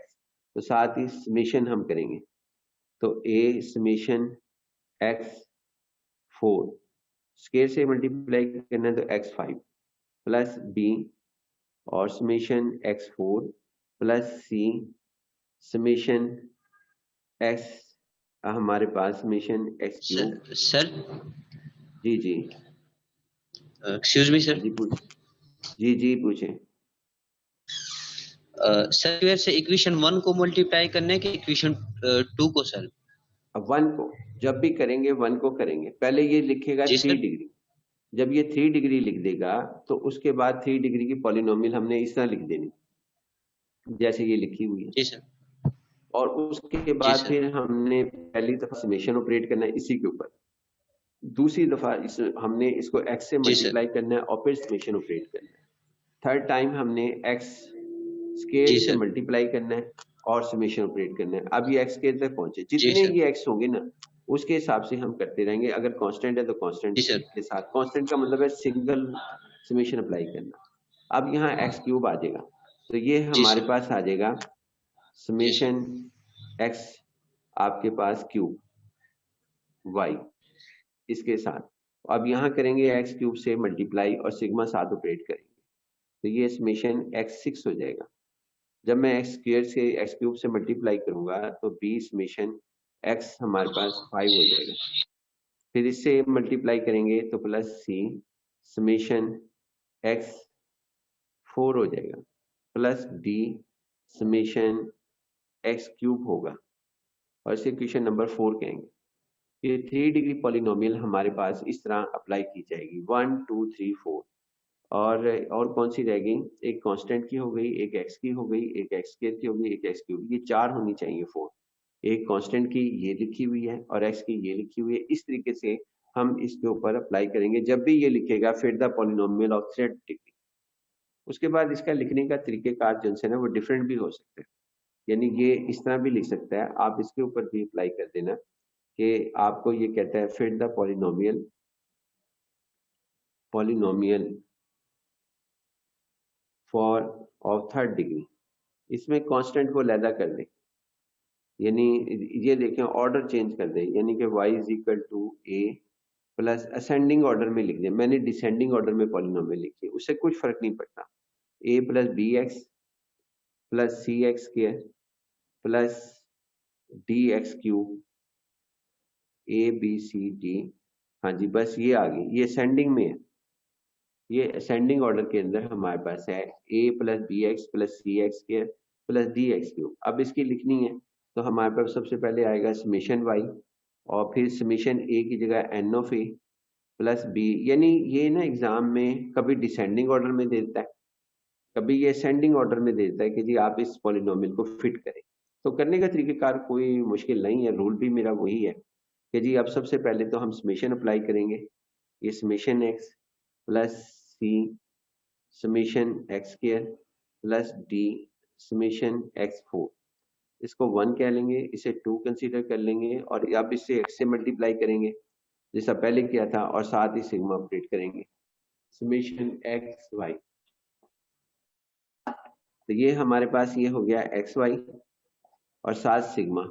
S1: तो साथ ही समेशन हम करेंगे तो a समेशन x 4 स्क्वायर से मल्टीप्लाई करना है तो x 5 प्लस b और summation x 4 plus c summation x, हमारे पास समेशन x क्यूब।
S3: सर
S1: जी जी
S3: एक्सक्यूज मी सर,
S1: जी पूछें।
S3: सर से इक्वेशन 1 को मल्टीप्लाई करने के इक्वेशन 2 को सर,
S1: अब 1 को जब भी करेंगे 1 को करेंगे, पहले ये लिखेगा 3 डिग्री, जब ये 3 डिग्री लिख देगा तो उसके बाद 3 डिग्री की पॉलिनोमियल हमने इस तरह लिख देनी जैसे ये लिखी हुई है।
S3: जी सर।
S1: और उसके बाद फिर हमने पहली दफा समेशन ऑपरेट करना है इसी के ऊपर, दूसरी दफा हमने इसको x से मल्टीप्लाई करना है और फिर समेशन ऑपरेट करना है, थर्ड टाइम हमने x स्क्वायर से मल्टीप्लाई करना है और समेशन ऑपरेट करना है। अब ये x स्क्वायर तक पहुंचे, जितने ये x होंगे ना उसके हिसाब से हम करते रहेंगे। अगर कांस्टेंट है तो कांस्टेंट के साथ, कांस्टेंट का मतलब है सिंगल समेशन अप्लाई करना। अब यहाँ x क्यूब आ जाएगा तो ये हमारे पास आ जाएगा समेशन x आपके पास क्यूब y इसके साथ। अब यहाँ करेंगे x क्यूब से मल्टीप्लाई और सिग्मा साथ ऑपरेट करेंगे तो ये समेशन x6 हो जाएगा। जब मैं x स्क्वायर से x क्यूब से मल्टीप्लाई करूंगा तो b समेशन x हमारे पास 5 हो जाएगा, फिर इससे मल्टीप्लाई करेंगे तो प्लस c समेशन x 4 हो जाएगा plus d summation x cube होगा और इसे क्वेश्चन नंबर 4 कहेंगे। ये 3 डिग्री पॉलिनोमियल हमारे पास इस तरह अप्लाई की जाएगी 1 2 3 4। और कौन सी रहेगी, एक कांस्टेंट की हो गई, एक x की हो गई, एक x स्क्वायर की हो गई, एक x क्यूब, ये 4 होनी चाहिए 4। एक कांस्टेंट की ये लिखी हुई है और x की ये लिखी हुई है। इस तरीके से हम इसके ऊपर अप्लाई करेंगे जब भी ये लिखेगा फिर the polynomial of third degree. उसके बाद इसका लिखने का तरीकेकार जो है ना वो डिफरेंट भी हो सकता है, यानी ये इस तरह भी लिख सकता है, आप इसके ऊपर भी अप्लाई कर देना कि आपको ये कहता है फिर the polynomial for of third degree, इसमें कांस्टेंट को अलहदा कर दें, यानी ये देखें ऑर्डर चेंज कर दें, यानी कि y is equal to a plus ascending order में लिख दें। मैंने डिसेंडिंग ऑर्डर में पॉलिनोमियल लिखी है, उससे कुछ फर्क नहीं पड़ता। a plus b x plus c x square plus d x cube a b c d, हाँ जी बस ये आ गई, ये असेंडिंग में है, ये असेंडिंग ऑर्डर के अंदर हमारे पास है a plus b x plus c x square plus d x cube. अब इसकी लिखनी है तो हमारे पास सबसे पहले आएगा समेशन y और फिर समेशन a की जगह n of a plus b, यानी ये ना एग्जाम में कभी डिसेंडिंग ऑर्डर में देता है, कभी ये असेंडिंग ऑर्डर में देता है कि जी आप इस पॉलिनोमियल को फिट करें। तो करने का तरीकेकार कोई मुश्किल नहीं है, रूल भी मेरा वही है कि जी अब सबसे पहले तो हम समेशन अप्लाई करेंगे, ये summation x plus c summation x square plus d summation x four, इसको 1 कह लेंगे, इसे 2 कंसीडर कर लेंगे और अब इससे x से मल्टीप्लाई करेंगे जैसा पहले किया था और साथ ही सिग्मा ऑपरेट करेंगे, समेशन एक्स वाई। तो ये हमारे पास ये हो गया एक्स वाई और साथ सिग्मा,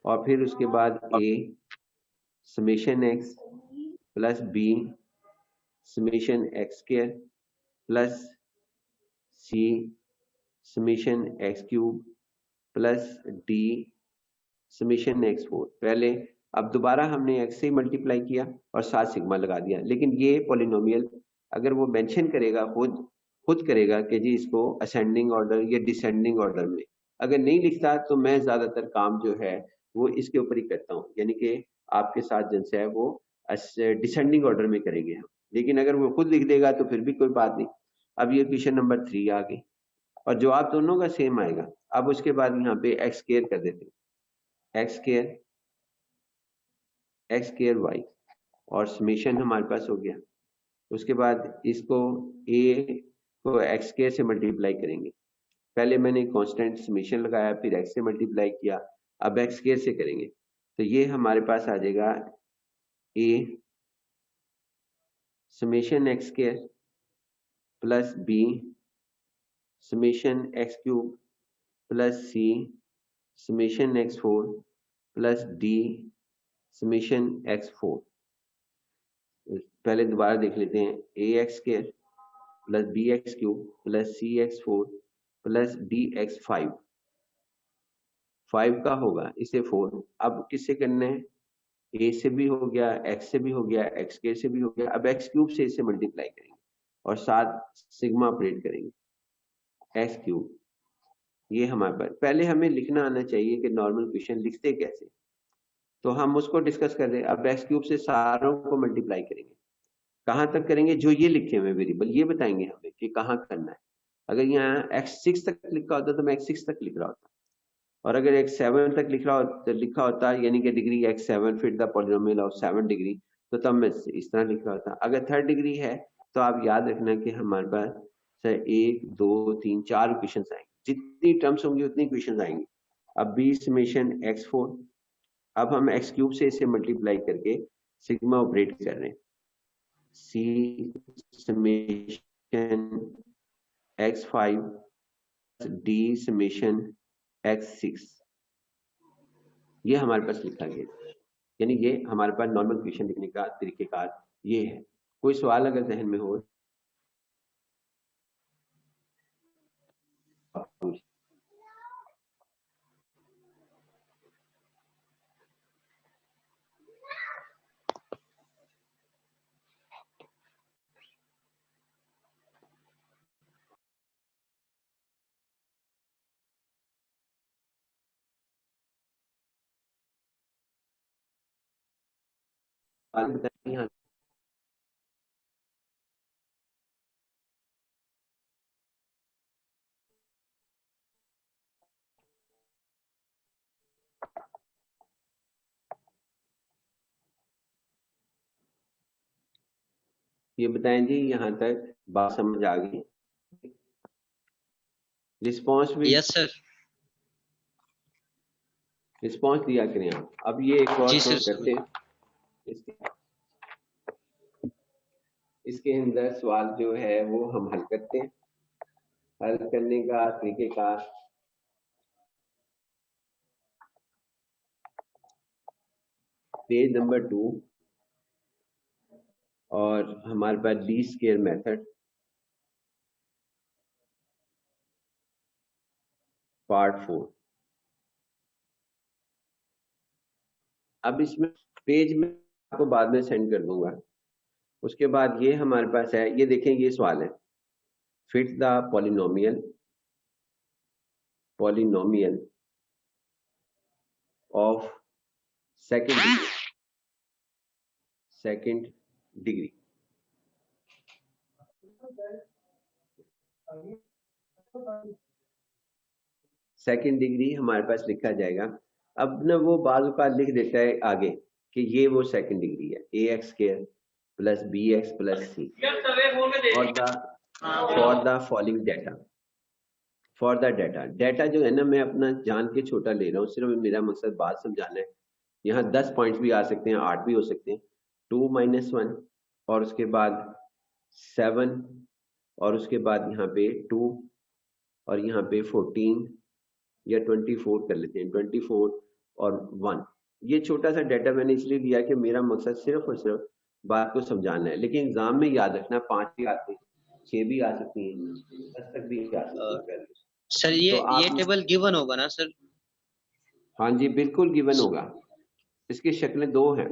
S1: और फिर उसके बाद a summation x plus b summation x square plus c summation x cube plus d summation x four. पहले अब दोबारा हमने x से मल्टीप्लाई किया और साथ सिग्मा लगा दिया, लेकिन ये पॉलिनोमियल अगर वो मेंशन करेगा खुद करेगा कि जी इसको असेंडिंग ऑर्डर या डिसेंडिंग ऑर्डर में, अगर नहीं लिखता तो मैं ज्यादातर काम जो है वो इसके ऊपर ही करता हूँ, यानी कि आपके साथ जिनसे है वो डिसेंडिंग ऑर्डर में करेंगे हम, लेकिन अगर वो खुद लिख देगा तो फिर भी कोई बात नहीं। अब ये क्वेश्चन नंबर 3 आ गई और जवाब दोनों का सेम आएगा। अब उसके बाद यहाँ पे एक्स स्क्वायर कर देते हैं, एक्स स्क्वायर वाई और समेशन हमारे पास हो गया। उसके बाद इसको a को एक्स स्क्वायर से मल्टीप्लाई करेंगे, पहले मैंने कांस्टेंट समेशन लगाया फिर x से मल्टीप्लाई किया, अब एक्स स्क्वायर से करेंगे तो ये हमारे पास आ जाएगा a summation x square plus b summation x cube plus c summation x four plus d summation x four. पहले दोबारा देख लेते हैं, a x square plus b x cube plus c x four plus d x five, 5 का होगा इसे 4, अब किससे करना है, a से भी हो गया, x से भी हो गया, x स्क्वायर से भी हो गया, अब x क्यूब से इसे मल्टीप्लाई करेंगे और साथ सिग्मा ऑपरेट करेंगे, एक्स क्यूब। ये हमारे पास पहले हमें लिखना आना चाहिए कि नॉर्मल क्वेश्चन लिखते कैसे, तो हम उसको डिस्कस कर रहे हैं। अब एक्स क्यूब से सारों को मल्टीप्लाई करेंगे, कहाँ तक करेंगे, जो ये लिखे हुए वेरिएबल ये बताएंगे हमें कि कहाँ करना है। अगर यहाँ x6 तक लिखा होता तो मैं x6 तक लिख रहा होता, और अगर x7 तक लिखा होता यानी कि degree x7 fit the polynomial of 7 degree, तो तब मैं इस तरह लिख रहा होता। अगर 3rd डिग्री है तो आप याद रखना कि हमारे पास 1 2 3 4 इक्वेशन आएंगे, जितनी टर्म्स होंगी उतनी इक्वेशन आएंगी। अब b समेशन x4, अब हम एक्स क्यूब से इसे मल्टीप्लाई करके सिग्मा ऑपरेट कर रहे हैं, c summation x5 D summation x6, ये हमारे पास लिखा गया, यानी ये हमारे पास नॉर्मल क्वेश्चन लिखने का तरीकेकार ये है। कोई सवाल अगर जहन में हो बताइए। हाँ, ये बताएं जी, यहाँ तक बात समझ आ गई, रिस्पॉन्स भी
S3: यस सर।
S1: रिस्पॉन्स दिया करें आप। अब ये एक और
S3: जी
S1: सॉल्व
S3: सर।
S1: करते हैं, इसके अंदर सवाल जो है वो हम हल करते हैं। हल करने का तरीकेकार पेज नंबर 2 और हमारे पास डी स्क्वायर मेथड पार्ट 4। अब इसमें पेज में आपको बाद में सेंड कर दूंगा। उसके बाद ये हमारे पास है, ये देखें, ये सवाल है, fit the polynomial of second degree. Second degree हमारे पास लिखा जाएगा। अब ना वो बाजू का लिख देता है आगे कि ये वो सेकंड डिग्री है, a x square plus b x plus c for the following data जो है ना, मैं अपना जान के छोटा ले रहा हूँ, सिर्फ मेरा मकसद बात समझाना है। यहाँ 10 पॉइंट्स भी आ सकते हैं, 8 भी हो सकते हैं। 2 - 1 और उसके बाद 7 और उसके बाद यहाँ पे 2 और यहाँ पे 14 या 24 कर लेते हैं, 24 और 1। ये छोटा सा डाटा मैंने इसलिए दिया कि मेरा मकसद सिर्फ और सिर्फ बात को समझाना है। लेकिन एग्जाम में याद रखना 5 भी आते हैं, 6 भी आ सकती हैं, 10 तक भी आ सकती है।
S3: सर ये टेबल गिवन होगा ना सर?
S1: हाँ जी, बिल्कुल गिवन होगा। इसकी शक्लें 2 हैं।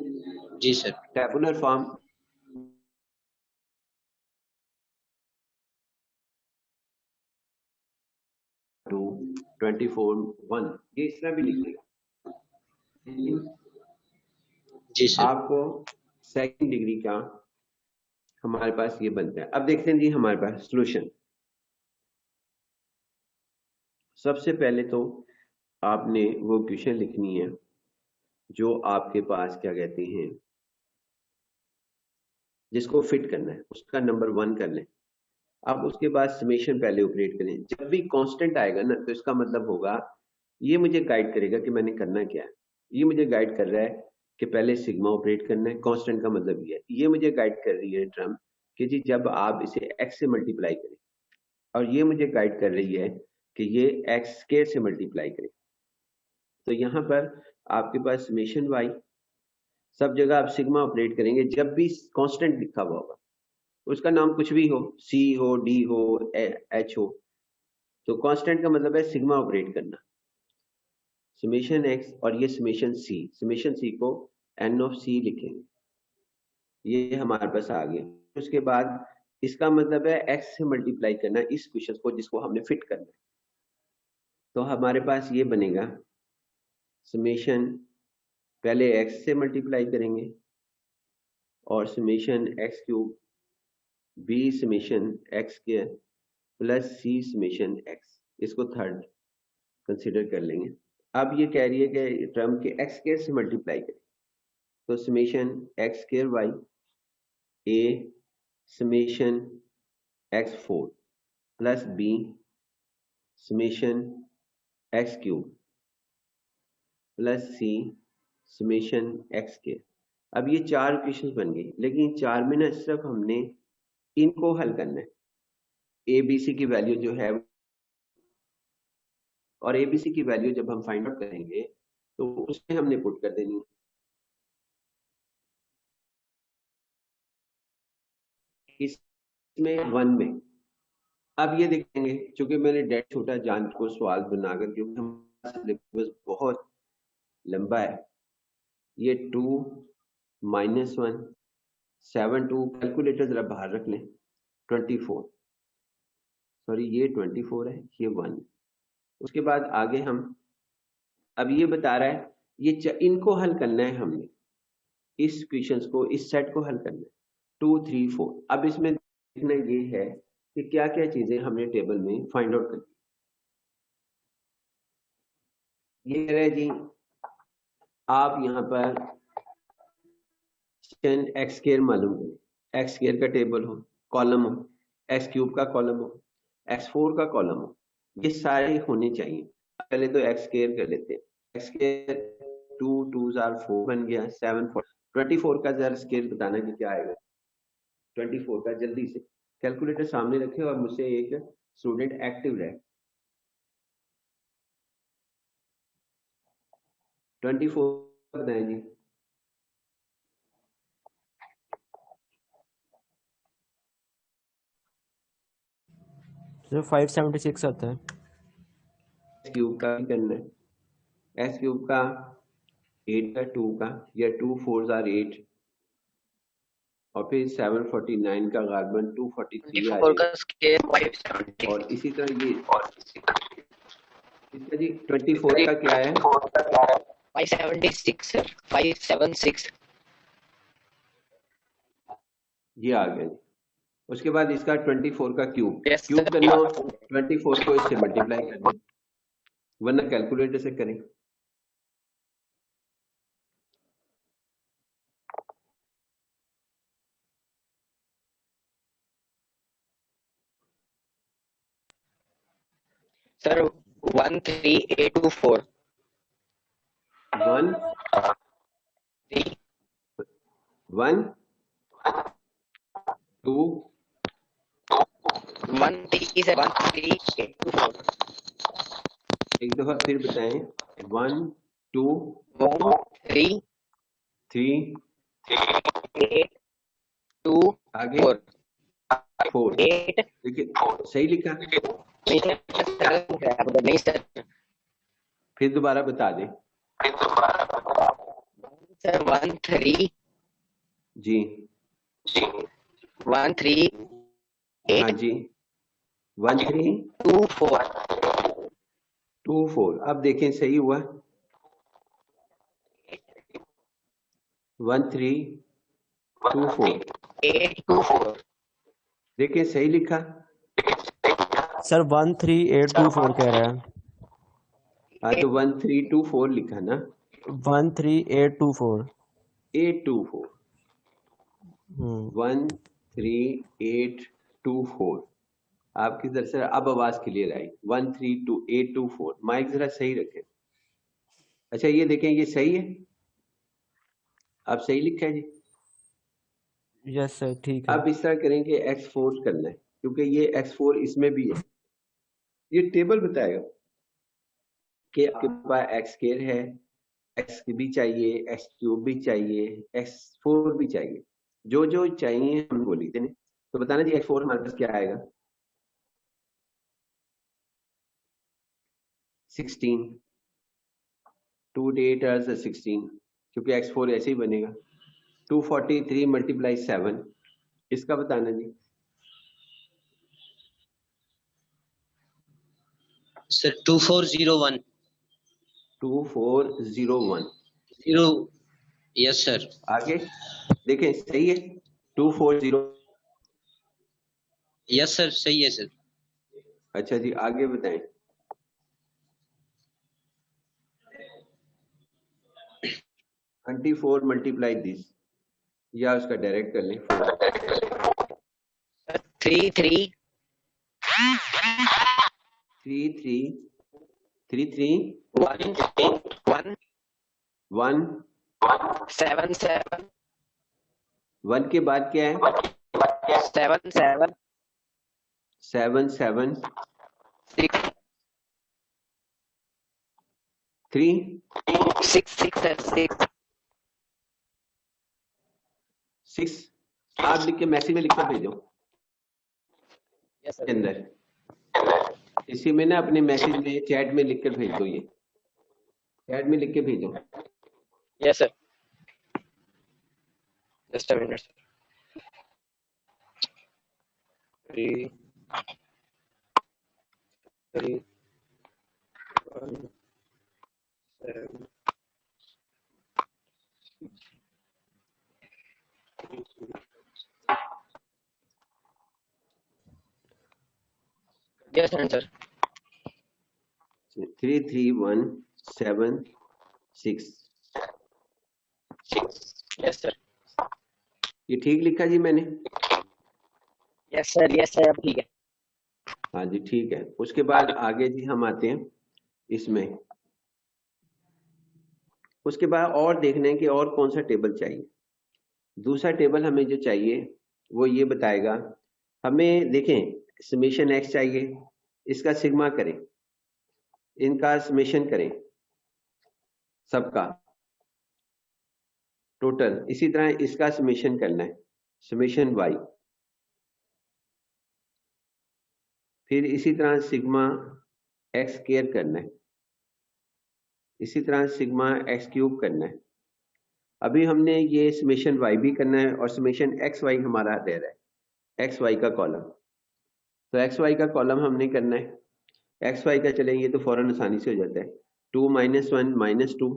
S3: जी सर।
S1: टेबुलर फॉर्म, टू 24 1, ये इस तरह भी लिखेगा।
S3: जी सर।
S1: आपको सेकंड डिग्री का हमारे पास ये बनता है। अब देखते हैं जी हमारे पास सॉल्यूशन। सबसे पहले तो आपने वो क्वेश्चन लिखनी है जो आपके पास क्या कहते हैं, जिसको फिट करना है, उसका नंबर 1 कर लें। अब उसके बाद समेशन पहले ऑपरेट करें। जब भी कांस्टेंट आएगा ना, तो इसका मतलब होगा, ये मुझे गाइड करेगा कि मैंने करना क्या है। ये मुझे गाइड कर रहा है कि पहले सिग्मा ऑपरेट करना है। कांस्टेंट का मतलब ये है। ये मुझे गाइड कर रही है टर्म कि जी जब आप इसे x से मल्टीप्लाई करें, और ये मुझे गाइड कर रही है कि ये x स्क्वायर से मल्टीप्लाई करें। तो यहाँ पर आपके पास समेशन y, सब जगह आप सिग्मा ऑपरेट करेंगे। जब भी कांस्टेंट लिखा हुआ होगा, उसका नाम कुछ भी हो, C हो, D हो, H हो, तो कांस्टेंट का मतलब है सिग्मा ऑपरेट करना। समेशन x और ये समेशन C को n ऑफ C लिखेंगे। ये हमारे पास आ गया। उसके बाद इसका मतलब है x से मल्टीप्लाई करना इस क्वेश्चन को, जिसको हमने फिट करना है। तो हमारे पास ये बनेगा समेशन, पहले x से मल्टीप्लाई करेंगे और summation x cube b summation x square plus c summation x, इसको थर्ड कंसीडर कर लेंगे। अब ये कह रही है कि टर्म के x स्क्वायर से मल्टीप्लाई करें, तो summation x square y a summation x4 plus b summation x cube plus c summation x square. अब ये 4 इक्वेशंस बन गई, लेकिन 4 में ना सिर्फ हमने इनको हल करना है। ए बी सी की वैल्यू जो है, और ए बी सी की वैल्यू जब हम फाइंड आउट करेंगे तो उसमें हमने पुट कर देनी है। इसमें 1 में अब ये देखेंगे, चूंकि मैंने डेट छोटा जान को सवाल बनाकर, क्योंकि हमारा सिलेबस बहुत लंबा है। ये 2 - 1 7 2 कैलकुलेटर जरा बाहर रख लें, 24, सॉरी ये 24 है, ये 1। उसके बाद आगे हम, अब ये बता रहा है ये इनको हल करना है हमने, इस क्वेश्चंस को, इस सेट को हल करना है 2 3 4। अब इसमें देखना ये है कि क्या क्या चीजें हमने टेबल में फाइंड आउट करनी। ये कह रहा है जी आप यहाँ पर एक्स स्क्वायर मालूम करें, एक्स स्क्वायर का टेबल हो, कॉलम हो, एक्स क्यूब का कॉलम हो, x4 का कॉलम हो, ये सारे होने चाहिए। पहले तो एक्स स्क्वायर कर लेते हैं। एक्स स्क्वायर 2 2 4 बन गया, 7 4 24 का जरा स्क्वायर बताना कि क्या आएगा। 24 का जल्दी से कैलकुलेटर सामने रखें और मुझसे एक स्टूडेंट एक्टिव रहे। 24 बताएं जी।
S2: सर 576 आता है।
S1: एस क्यूब का भी करना है। एस क्यूब का 8 का 2 का, या 2 4s are 8, और फिर 749 का कार्बन 243 आ
S3: 24 का
S1: जाएगा।
S3: स्केयर 570
S1: और इसी तरह ये इसका जी 24 का क्या है?
S3: 576 सर 576
S1: ये आ गया जी। उसके बाद इसका 24 का क्यूब।
S3: Yes,
S1: cube
S3: sir.
S1: करना हो 24 को इससे मल्टीप्लाई कर दें, वरना कैलकुलेटर से करें।
S3: सर 13824
S1: 1
S3: 3
S1: 1 2
S3: 13 सर 13824
S1: एक दफा फिर बताएं। 1 2
S3: 3
S1: 3
S3: 8 2
S1: आगे
S3: 4
S1: 4।
S3: 8
S1: देखिए सही लिखा।
S3: नहीं सर
S1: फिर दोबारा बता दें।
S3: सर 13
S1: जी
S3: 138
S1: हाँ जी
S3: 24
S1: 1324। अब देखें सही हुआ। 1324
S3: 824
S1: देखें सही लिखा।
S2: सर 13824 कह रहा है।
S1: हाँ तो 1324 लिखा ना।
S2: 13824।
S1: 824 13824 आपकी तरफ से अब आवाज क्लियर आई। 132824 माइक जरा सही रखें। अच्छा ये देखें ये सही है। अब सही लिखा है जी।
S2: यस सर ठीक है।
S1: अब इस तरह करेंगे x4 करना है, क्योंकि ये x4 इसमें भी है। ये टेबल बताएगा कि आपके पास x स्क्वायर है, x भी चाहिए, x क्यूब भी चाहिए, x4 भी चाहिए। जो जो चाहिए हम बोल लीजिए। तो बताना जी x4 हमारे पास क्या आएगा? 16 2 8 are 16, क्योंकि x4 ऐसे ही बनेगा। 243 मल्टीप्लाई 7, इसका बताना जी।
S3: सर 2401
S1: 2401
S3: 0 यस सर
S1: आगे देखें सही है। 240
S3: यस सर सही है सर
S1: अच्छा जी आगे बताएं। 24 मल्टीप्लाई दिस, या उसका डायरेक्ट कर लें 4
S3: 3 3
S1: 3 3 3 3
S3: 1 1
S1: 1
S3: 7 7
S1: 1 के बाद क्या है?
S3: 7 7
S1: 7 7
S3: 6
S1: 3
S3: 6 6 6
S1: 6 आप लिख के मैसेज में लिखकर भेजो
S3: यस
S1: के अंदर। इसी में ना अपने मैसेज में चैट में लिखकर भेज दो। ये चैट में लिख के भेजो।
S3: Yes sir just a minute 3 3 1 7 yes answer
S1: 33176
S3: yes sir
S1: ये ठीक लिखा जी मैंने?
S3: यस सर अब ठीक है
S1: हाँ जी ठीक है। उसके बाद आगे जी हम आते हैं इसमें। उसके बाद और देखना है कि और कौन सा टेबल चाहिए। दूसरा टेबल हमें जो चाहिए वो ये बताएगा। हमें देखें समेशन x चाहिए, इसका सिग्मा करें, इनका समेशन करें, सबका टोटल। इसी तरह इसका समेशन करना है, समेशन y। फिर इसी तरह सिग्मा x स्क्वायर करना है, इसी तरह सिग्मा x क्यूब करना है। अभी हमने ये समेशन y भी करना है और समेशन x y हमारा दे रहा है, x y का कॉलम। तो x y का कॉलम हमने करना है। x y का चले ये तो फौरन आसानी से हो जाता है, 2 - 1 - 2,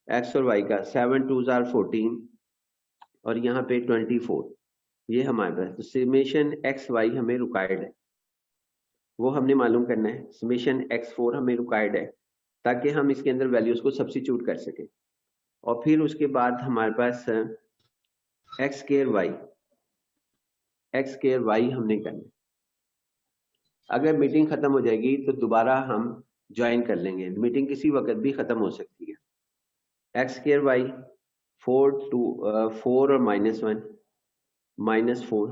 S1: x और y का 7 2 are 14 और यहाँ पे 24, ये हमारे पास। तो समेशन एक्स वाई हमें रिक्वायर्ड है, वो हमने मालूम करना है। समेशन x4 हमें रिक्वायर्ड है ताकि हम इसके अंदर वैल्यूज को सब्स्टिट्यूट कर सकें। और फिर उसके बाद हमारे पास एक्स स्क्वायर वाई हमने करना है। अगर मीटिंग खत्म हो जाएगी तो दोबारा हम ज्वाइन कर लेंगे, मीटिंग किसी वक्त भी खत्म हो सकती है। एक्स स्क्वायर वाई 4 और -1 -4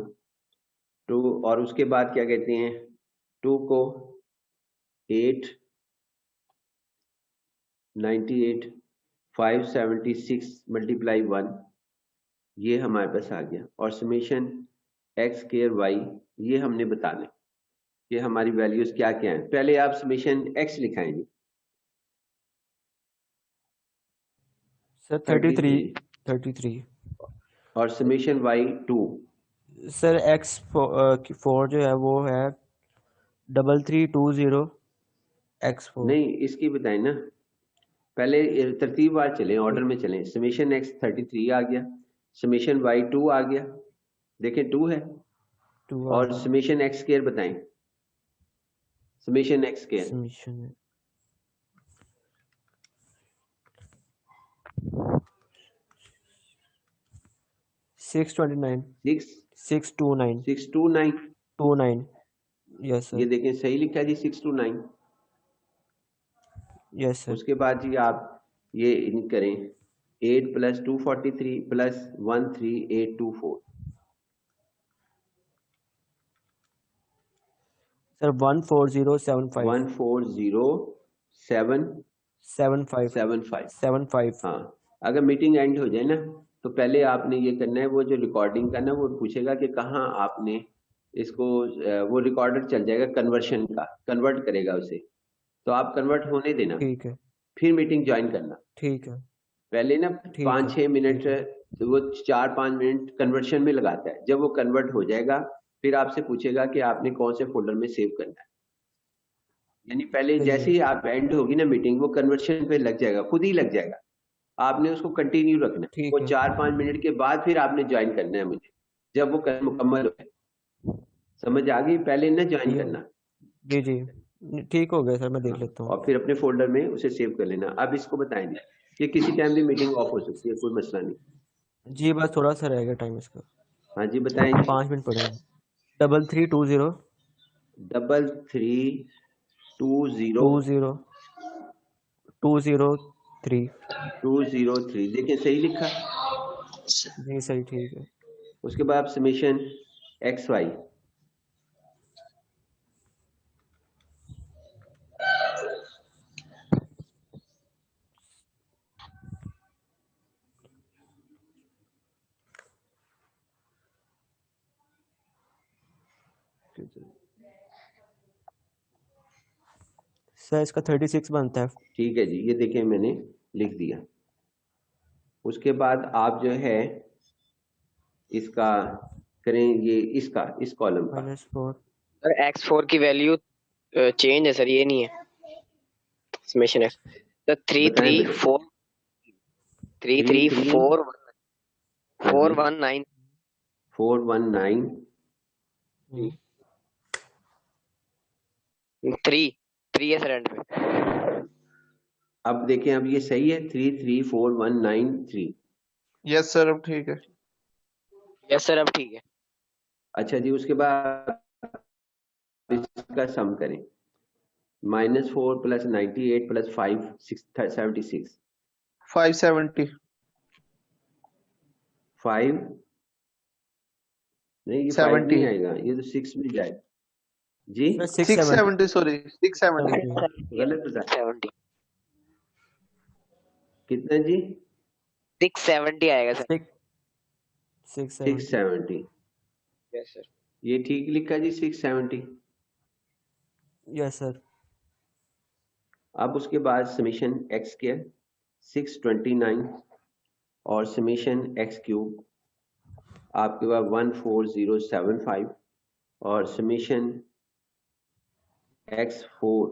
S1: 2, और उसके बाद क्या कहते हैं 2 को 8 98 576 मल्टीप्लाई 1, ये हमारे पास आ गया। और समेशन एक्स स्क्वायर वाई ये हमने बताना है कि हमारी वैल्यूज क्या क्या हैं। पहले आप समेशन एक्स लिखाएंगे
S2: सर 33
S1: और समेशन वाई 2।
S2: सर x4 जो है वो है 3320 x4।
S1: नहीं, इसकी बताएं ना, पहले तरतीबवार चलें, ऑर्डर में चलें। समेशन एक्स 33 आ गया, समेशन वाई 2 आ गया, देखें 2 है।
S2: 2
S1: और समेशन एक्स स्क्वायर बताएं, summation x square
S2: summation 629 629
S1: 629
S2: 29। Yes
S1: ये
S2: सर,
S1: देखें सही लिखा जी 629।
S2: Yes sir.
S1: उसके बाद जी आप ये इन करें 8 + 243 + 13824।
S2: सर 14075
S1: 14075
S2: 75।
S1: हाँ। अगर मीटिंग एंड हो जाए ना तो पहले आपने ये करना है, वो जो रिकॉर्डिंग का ना वो पूछेगा कि कहाँ आपने इसको, वो रिकॉर्डर चल जाएगा कन्वर्शन का, कन्वर्ट करेगा उसे, तो आप कन्वर्ट होने देना,
S2: ठीक है,
S1: फिर मीटिंग ज्वाइन करना।
S2: ठीक है,
S1: पहले ना
S2: ठीक
S1: 5-6 मिनट,
S2: ठीक है।
S1: तो वो 4-5 मिनट कन्वर्शन में लगाता है। जब वो कन्वर्ट हो जाएगा फिर आपसे पूछेगा कि आपने कौन से फोल्डर में सेव करना है। यानी पहले
S2: सही
S1: जैसे
S2: है,
S1: ही आप एंड होगी ना मीटिंग, वो कन्वर्शन पे लग जाएगा, खुद ही लग जाएगा। आपने उसको कंटिन्यू रखना है,
S2: ठीक
S1: वो
S2: है,
S1: 4-5 मिनट के बाद फिर आपने ज्वाइन करना है मुझे, जब वो मुकम्मल हो जाए। समझ आ गई? पहले ना ज्वाइन
S2: जी
S1: करना।
S2: जी जी, ठीक हो गया सर, मैं देख
S1: हाँ,
S2: लेता हूँ।
S1: और फिर अपने फोल्डर में उसे सेव कर लेना। अब इसको बताएंगे कि किसी टाइम भी मीटिंग ऑफ हो सकती है, कोई मसला नहीं।
S2: जी बस थोड़ा सा रह गया टाइम इसका,
S1: हाँ जी बताएं जी।
S2: 5 मिनट पड़े हैं। 3320
S1: 3320
S2: 203।
S1: 203, देखें सही लिखा।
S2: जी सही, ठीक है।
S1: उसके बाद समेशन एक्स वाई
S2: सर इसका 36 बनता है।
S1: ठीक है जी, ये देखें मैंने लिख दिया। उसके बाद आप जो है इसका करें, ये इसका इस कॉलम का
S2: -4।
S4: सर x4 की वैल्यू चेंज है सर, ये नहीं है समेशन है सर। 334 334 419
S1: 419
S4: 3 है सर एंड में।
S1: अब देखें, अब ये सही है 334193।
S5: यस सर, अब ठीक है।
S4: यस सर, अब ठीक है।
S1: अच्छा जी, उसके बाद इसका सम करें, -4 + 98 + 5 76
S5: 570
S1: 5 नहीं, ये 5
S5: 70
S1: नहीं आएगा, ये तो 6 में जाएगा। जी
S2: सर
S5: 670 सॉरी 670
S1: गलत बता
S4: 70
S1: कितना जी
S4: 670 आएगा सर
S2: 670
S1: 670
S4: यस सर
S1: ये ठीक लिखा जी 670
S2: यस सर
S1: अब उसके बाद समीशन एक्स स्क्वायर 629 और समीशन एक्स क्यूब आपके पास 14075 और समीशन एक्स 4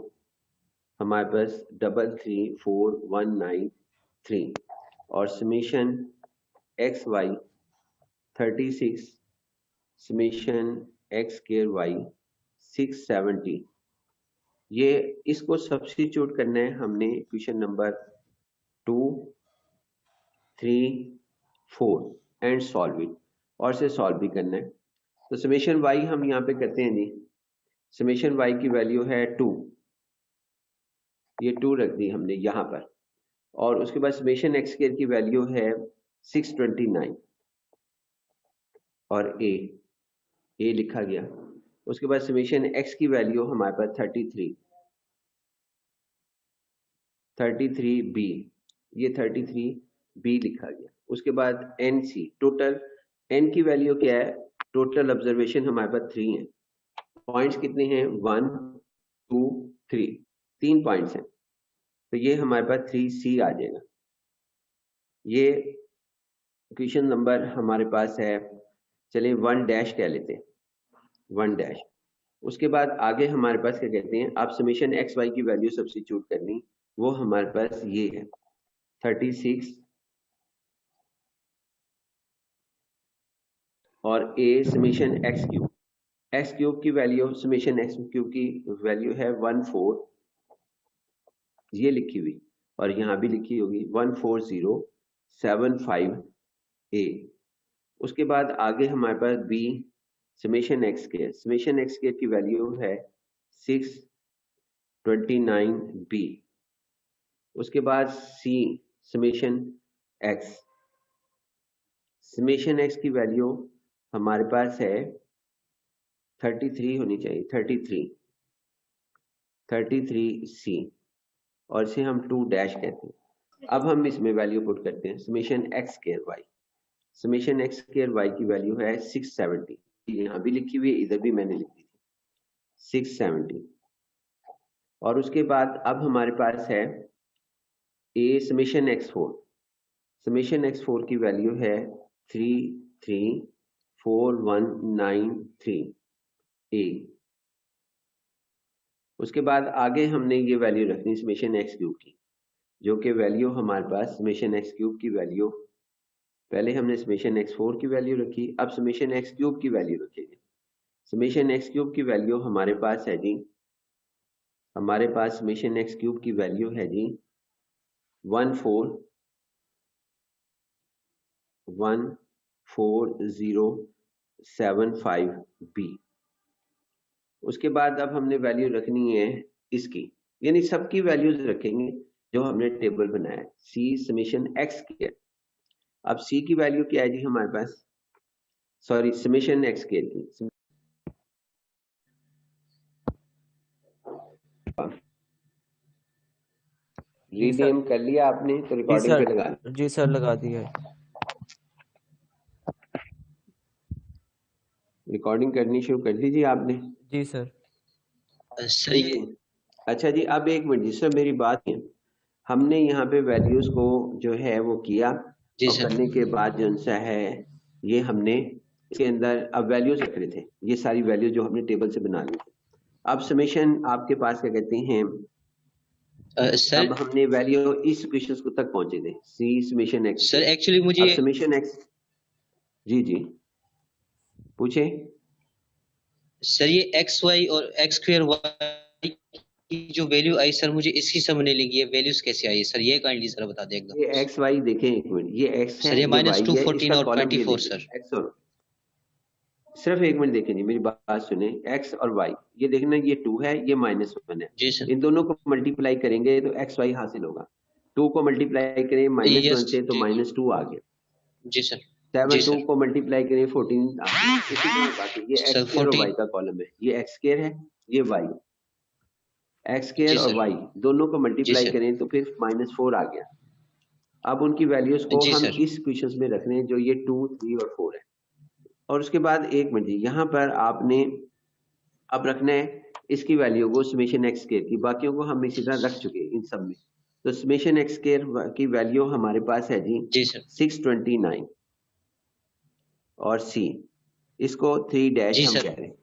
S1: हमारे पास 334193 और summation x y 36 summation x square y 670 ये इसको सब्स्टिट्यूट करना है हमने equation number 2 3 4 and solve it और से सॉल्व भी करना है। तो समेशन वाई हम यहाँ पे करते हैं जी समेशन वाई की वैल्यू है 2 ये 2 रख दी हमने यहाँ पर और उसके बाद समेशन एक्स स्क्वायर की वैल्यू है 629 और ए लिखा गया। उसके बाद समेशन एक्स की वैल्यू हमारे पास 33 बी ये 33 बी लिखा गया। उसके बाद एन सी टोटल एन की वैल्यू क्या है टोटल ऑब्जर्वेशन हमारे पास 3 है पॉइंट्स कितने हैं 1 2 3 3 पॉइंट्स हैं तो ये हमारे पास 3C आ जाएगा। ये क्वेश्चन नंबर हमारे पास है चलिए 1 डैश कह लेते हैं 1 डैश। उसके बाद आगे हमारे पास क्या कहते हैं आप समेशन एक्स वाई की वैल्यू सब्स्टिट्यूट करनी वो हमारे पास ये है 36 और ए समेशन एक्स क्यूब की वैल्यू समेशन एक्स क्यूब की वैल्यू है 14 ये लिखी हुई और यहाँ भी लिखी होगी 14075 ए। उसके बाद आगे हमारे पास बी समेशन एक्स स्क्वायर की वैल्यू है 629 बी। उसके बाद सी समेशन एक्स की वैल्यू हमारे पास है 33 होनी चाहिए 33 सी और इसे हम 2 डैश कहते हैं। अब हम इसमें वैल्यू पुट करते हैं समेशन एक्स स्क्वायर वाई की वैल्यू है 670 यहाँ भी लिखी हुई है इधर भी मैंने लिखी थी 670 और उसके बाद अब हमारे पास है ए समेशन एक्स फोर की वैल्यू है 334193 ए। उसके बाद आगे हमने ये वैल्यू रखनी समेशन एक्स क्यूब की जो कि वैल्यू हमारे पास समेशन एक्स क्यूब की वैल्यू पहले हमने समेशन एक्स 4 की वैल्यू रखी अब समेशन एक्स क्यूब की वैल्यू रखेंगे। समेशन एक्स क्यूब की वैल्यू हमारे पास है जी समेशन एक्स क्यूब की वैल्यू है जी 14075 बी। उसके बाद अब हमने वैल्यू रखनी है इसकी यानी सबकी वैल्यूज रखेंगे जो हमने टेबल बनाया है सी समेशन एक्स के। अब सी की वैल्यू क्या है जी हमारे पास सॉरी समेशन एक्स के की रीनेम कर लिया आपने तो रिकॉर्डिंग पे लगा
S2: जी सर लगा दिया है
S1: रिकॉर्डिंग करनी शुरू कर दी जी आपने
S2: जी सर
S3: सर ये
S1: अच्छा जी अब एक मिनट जिससे मेरी बात है हमने यहाँ पे वैल्यूज को जो है वो किया
S3: जी
S1: और
S3: सर
S1: करने के बाद जो सा है ये हमने इसके अंदर अब वैल्यूज रख रहे थे ये सारी वैल्यूज जो हमने टेबल से बना ली। अब समेशन आपके पास क्या कहते हैं
S3: सर
S1: अब हमने वैल्यू इस इक्वेशन को तक पहुंचे थे सी समेशन एक्स
S3: सर एक्चुअली मुझे
S1: समेशन एक्स जी पूछे
S3: सर ये एक्स वाई और एक्स स्क्वायर वाई की जो वैल्यू आई सर मुझे इसकी समझने लगी है वैल्यूज कैसे आई है सर ये काइंडली सर बता दें एकदम।
S1: ये एक्स वाई देखें एक मिनट ये एक्स है
S3: सर ये
S1: y है
S3: -214
S1: इसका
S3: और
S1: कॉलम
S3: 24 सर
S1: एक्स और सिर्फ एक मिनट देखें जी मेरी बात सुने एक्स और वाई ये देखना ये 2 है ये -1 है
S3: जी सर
S1: इन दोनों को मल्टीप्लाई करेंगे तो एक्स वाई हासिल होगा 2 को मल्टीप्लाई करें -1 से तो -2 आ गया
S3: जी सर
S1: 7 2 को मल्टीप्लाई करें 14 आ गया। इसी तरह बाकी ये एक्स
S3: सर
S1: स्क्वायर और
S3: 14
S1: वाई का कॉलम है ये एक्स स्क्वायर है ये वाई, एक्स स्क्वायर
S3: जी
S1: और
S3: सर।
S1: वाई दोनों को
S3: जी
S1: मल्टीप्लाई
S3: सर।
S1: करें तो फिर -4 आ गया। अब उनकी वैल्यूज को
S3: जी
S1: हम
S3: सर।
S1: इस क्वेश्चन में रख रहे हैं जो ये 2, 3 और 4 है। और उसके बाद एक मिनट जी, यहाँ पर आपने अब रखना है इसकी वैल्यू को समेशन एक्स स्क्वायर की, बाकियों को हम इसी तरह रख चुके हैं इन सब में। तो समेशन एक्स स्क्वायर की वैल्यू हमारे पास है जी
S3: जी सर।
S1: 629 और सी इसको 3 डैश
S3: जी
S1: हम
S3: सर।
S1: कह रहे हैं।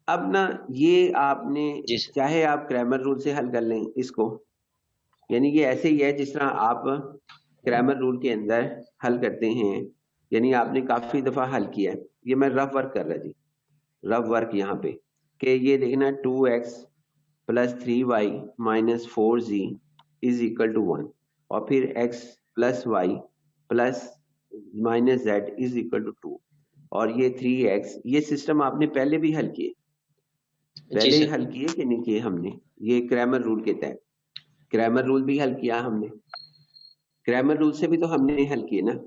S1: अब ना ये आपने
S3: जी सर।
S1: चाहे आप क्रैमर रूल से हल कर लें इसको, यानी ये ऐसे ही है जिस तरह आप क्रैमर रूल के अंदर हल करते हैं, यानी आपने काफी दफा हल किया है। ये मैं रफ वर्क कर रहा जी, रफ वर्क यहाँ पे कि ये देखना 2x plus 3y minus 4z is equal to 1 और फिर x plus y plus minus z is equal to 2 और ये 3x, ये सिस्टम आपने पहले भी हल किए,
S3: जी
S1: पहले ही
S3: सर।
S1: हल किए कि नहीं किए हमने। ये क्रैमर रूल के तहत क्रैमर रूल भी हल किया हमने, क्रैमर रूल से भी तो हमने हल किए ना।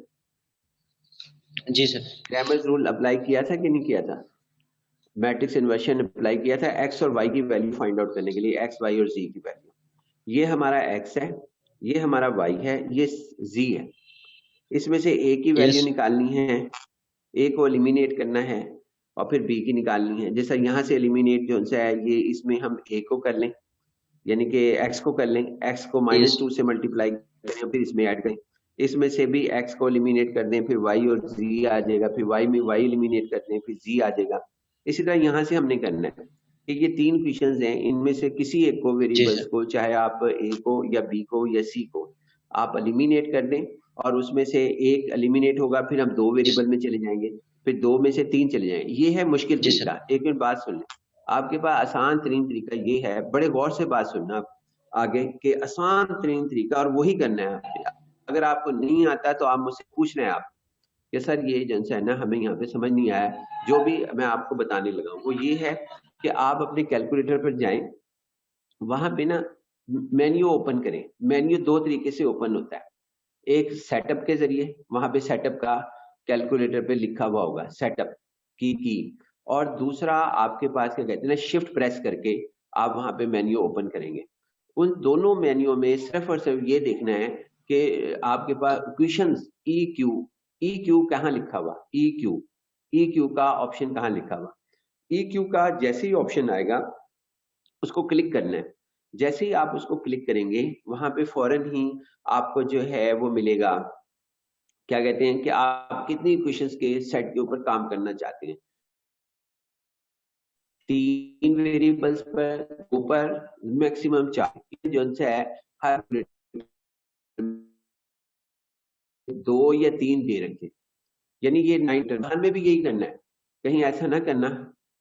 S3: जी सर।
S1: क्रैमर रूल अप्लाई किया था कि नहीं किया था? मैट्रिक्स इन्वर्शन अप्लाई किया था एक्स और वाई की वैल्यू फाइंड आउट करने के लिए, एक्स वाई और जी की वैल्यू। ये हमारा एक्स है, ये हमारा वाई है, ये जी है। इसमें से ए की वैल्यू
S3: यस।
S1: निकालनी है, ए को एलिमिनेट करना है और फिर बी की निकालनी है। जैसा यहाँ से एलिमिनेट जो है ये इसमें हम ए को कर लें, यानी कि एक्स को कर लें, एक्स को
S3: यस।
S1: -2 से मल्टीप्लाई करें फिर इसमें ऐड करें, इसमें से भी एक्स को एलिमिनेट कर दें, फिर वाई और जी आ जाएगा, फिर वाई में वाई एलिमिनेट कर दें, फिर जी आ जाएगा। इसी तरह यहाँ से हमने करना है कि ये 3 क्वेश्चंस हैं, इनमें से किसी एक को
S3: जी
S1: वेरिएबल्स
S3: सर।
S1: को, चाहे आप ए को या बी को या सी को आप एलिमिनेट कर दें और उसमें से एक एलिमिनेट होगा, फिर हम 2
S3: जी
S1: वेरिएबल में चले जाएंगे, फिर 2 में से 3 चले जाएंगे। ये है मुश्किल
S3: जी सर।
S1: तरीका। एक मिनट बात सुन लें, आपके पास आसान तरीन तरीका ये है, बड़े गौर से बात सुनना आप आगे के, आसान तरीन तरीका और वही करना है आपने। अगर आपको नहीं आता तो आप मुझसे पूछना है आप कि सर ये जो है ना हमें यहाँ पे समझ नहीं आया। जो भी मैं आपको बताने लगा हूँ वो ये है कि आप अपने कैलकुलेटर पर जाएं, वहां पे ना मेन्यू ओपन करें। मेन्यू 2 तरीके से ओपन होता है, एक सेटअप के जरिए, वहां पे सेटअप का कैलकुलेटर पे लिखा हुआ होगा सेटअप की, और दूसरा आपके पास क्या कहते हैं ना शिफ्ट प्रेस करके आप वहां पे मेन्यू ओपन करेंगे। उन दोनों मेन्यू में सिर्फ और सिर्फ ये देखना है कि आपके पास क्वेश्चंस ई क्यू कहाँ लिखा हुआ, ई क्यू का ऑप्शन कहाँ लिखा हुआ। ई क्यू का जैसे ही ऑप्शन आएगा उसको क्लिक करना है। जैसे ही आप उसको क्लिक करेंगे वहां पे फौरन ही आपको जो है वो मिलेगा, क्या कहते हैं कि आप कितनी क्वेश्चंस के सेट के ऊपर काम करना चाहते हैं। 3 वेरिएबल्स पर ऊपर मैक्सिमम 4 जो है हर 2 या 3 दे रखे, यानी ये 9 में भी यही करना है। कहीं ऐसा ना करना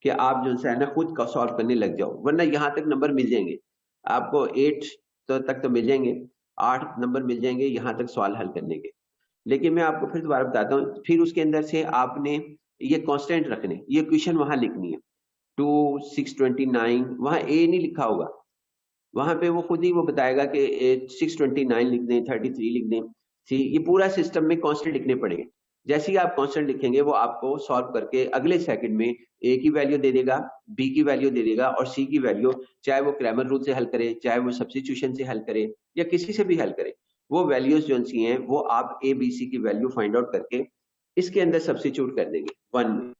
S1: कि आप जो है ना खुद का सॉल्व करने लग जाओ, वरना यहाँ तक नंबर मिल जाएंगे आपको, 8 तक तो मिल जाएंगे, 8 नंबर मिल जाएंगे यहाँ तक सवाल हल करने के। लेकिन मैं आपको फिर दोबारा बताता हूँ, फिर उसके अंदर से आपने ये कांस्टेंट रखने, ये क्वेश्चन वहां लिखनी है 2 629, वहां ए नहीं लिखा होगा, वहां पे वो खुद ही वो बताएगा कि 629 लिख दें, 33 लिख दें। ये पूरा सिस्टम में कांस्टेंट लिखने पड़ेंगे। जैसे ही आप कांस्टेंट लिखेंगे वो आपको सॉल्व करके अगले सेकंड में ए की वैल्यू दे देगा, बी की वैल्यू दे देगा और सी की वैल्यू, चाहे वो क्रैमर रूल से हल करे, चाहे वो सब्स्टिट्यूशन से हल करे या किसी से भी हल करे, वो वैल्यूज जो सी हैं वो आप ए बी सी की वैल्यू फाइंड आउट करके इसके अंदर सब्स्टिट्यूट कर देंगे 1 में।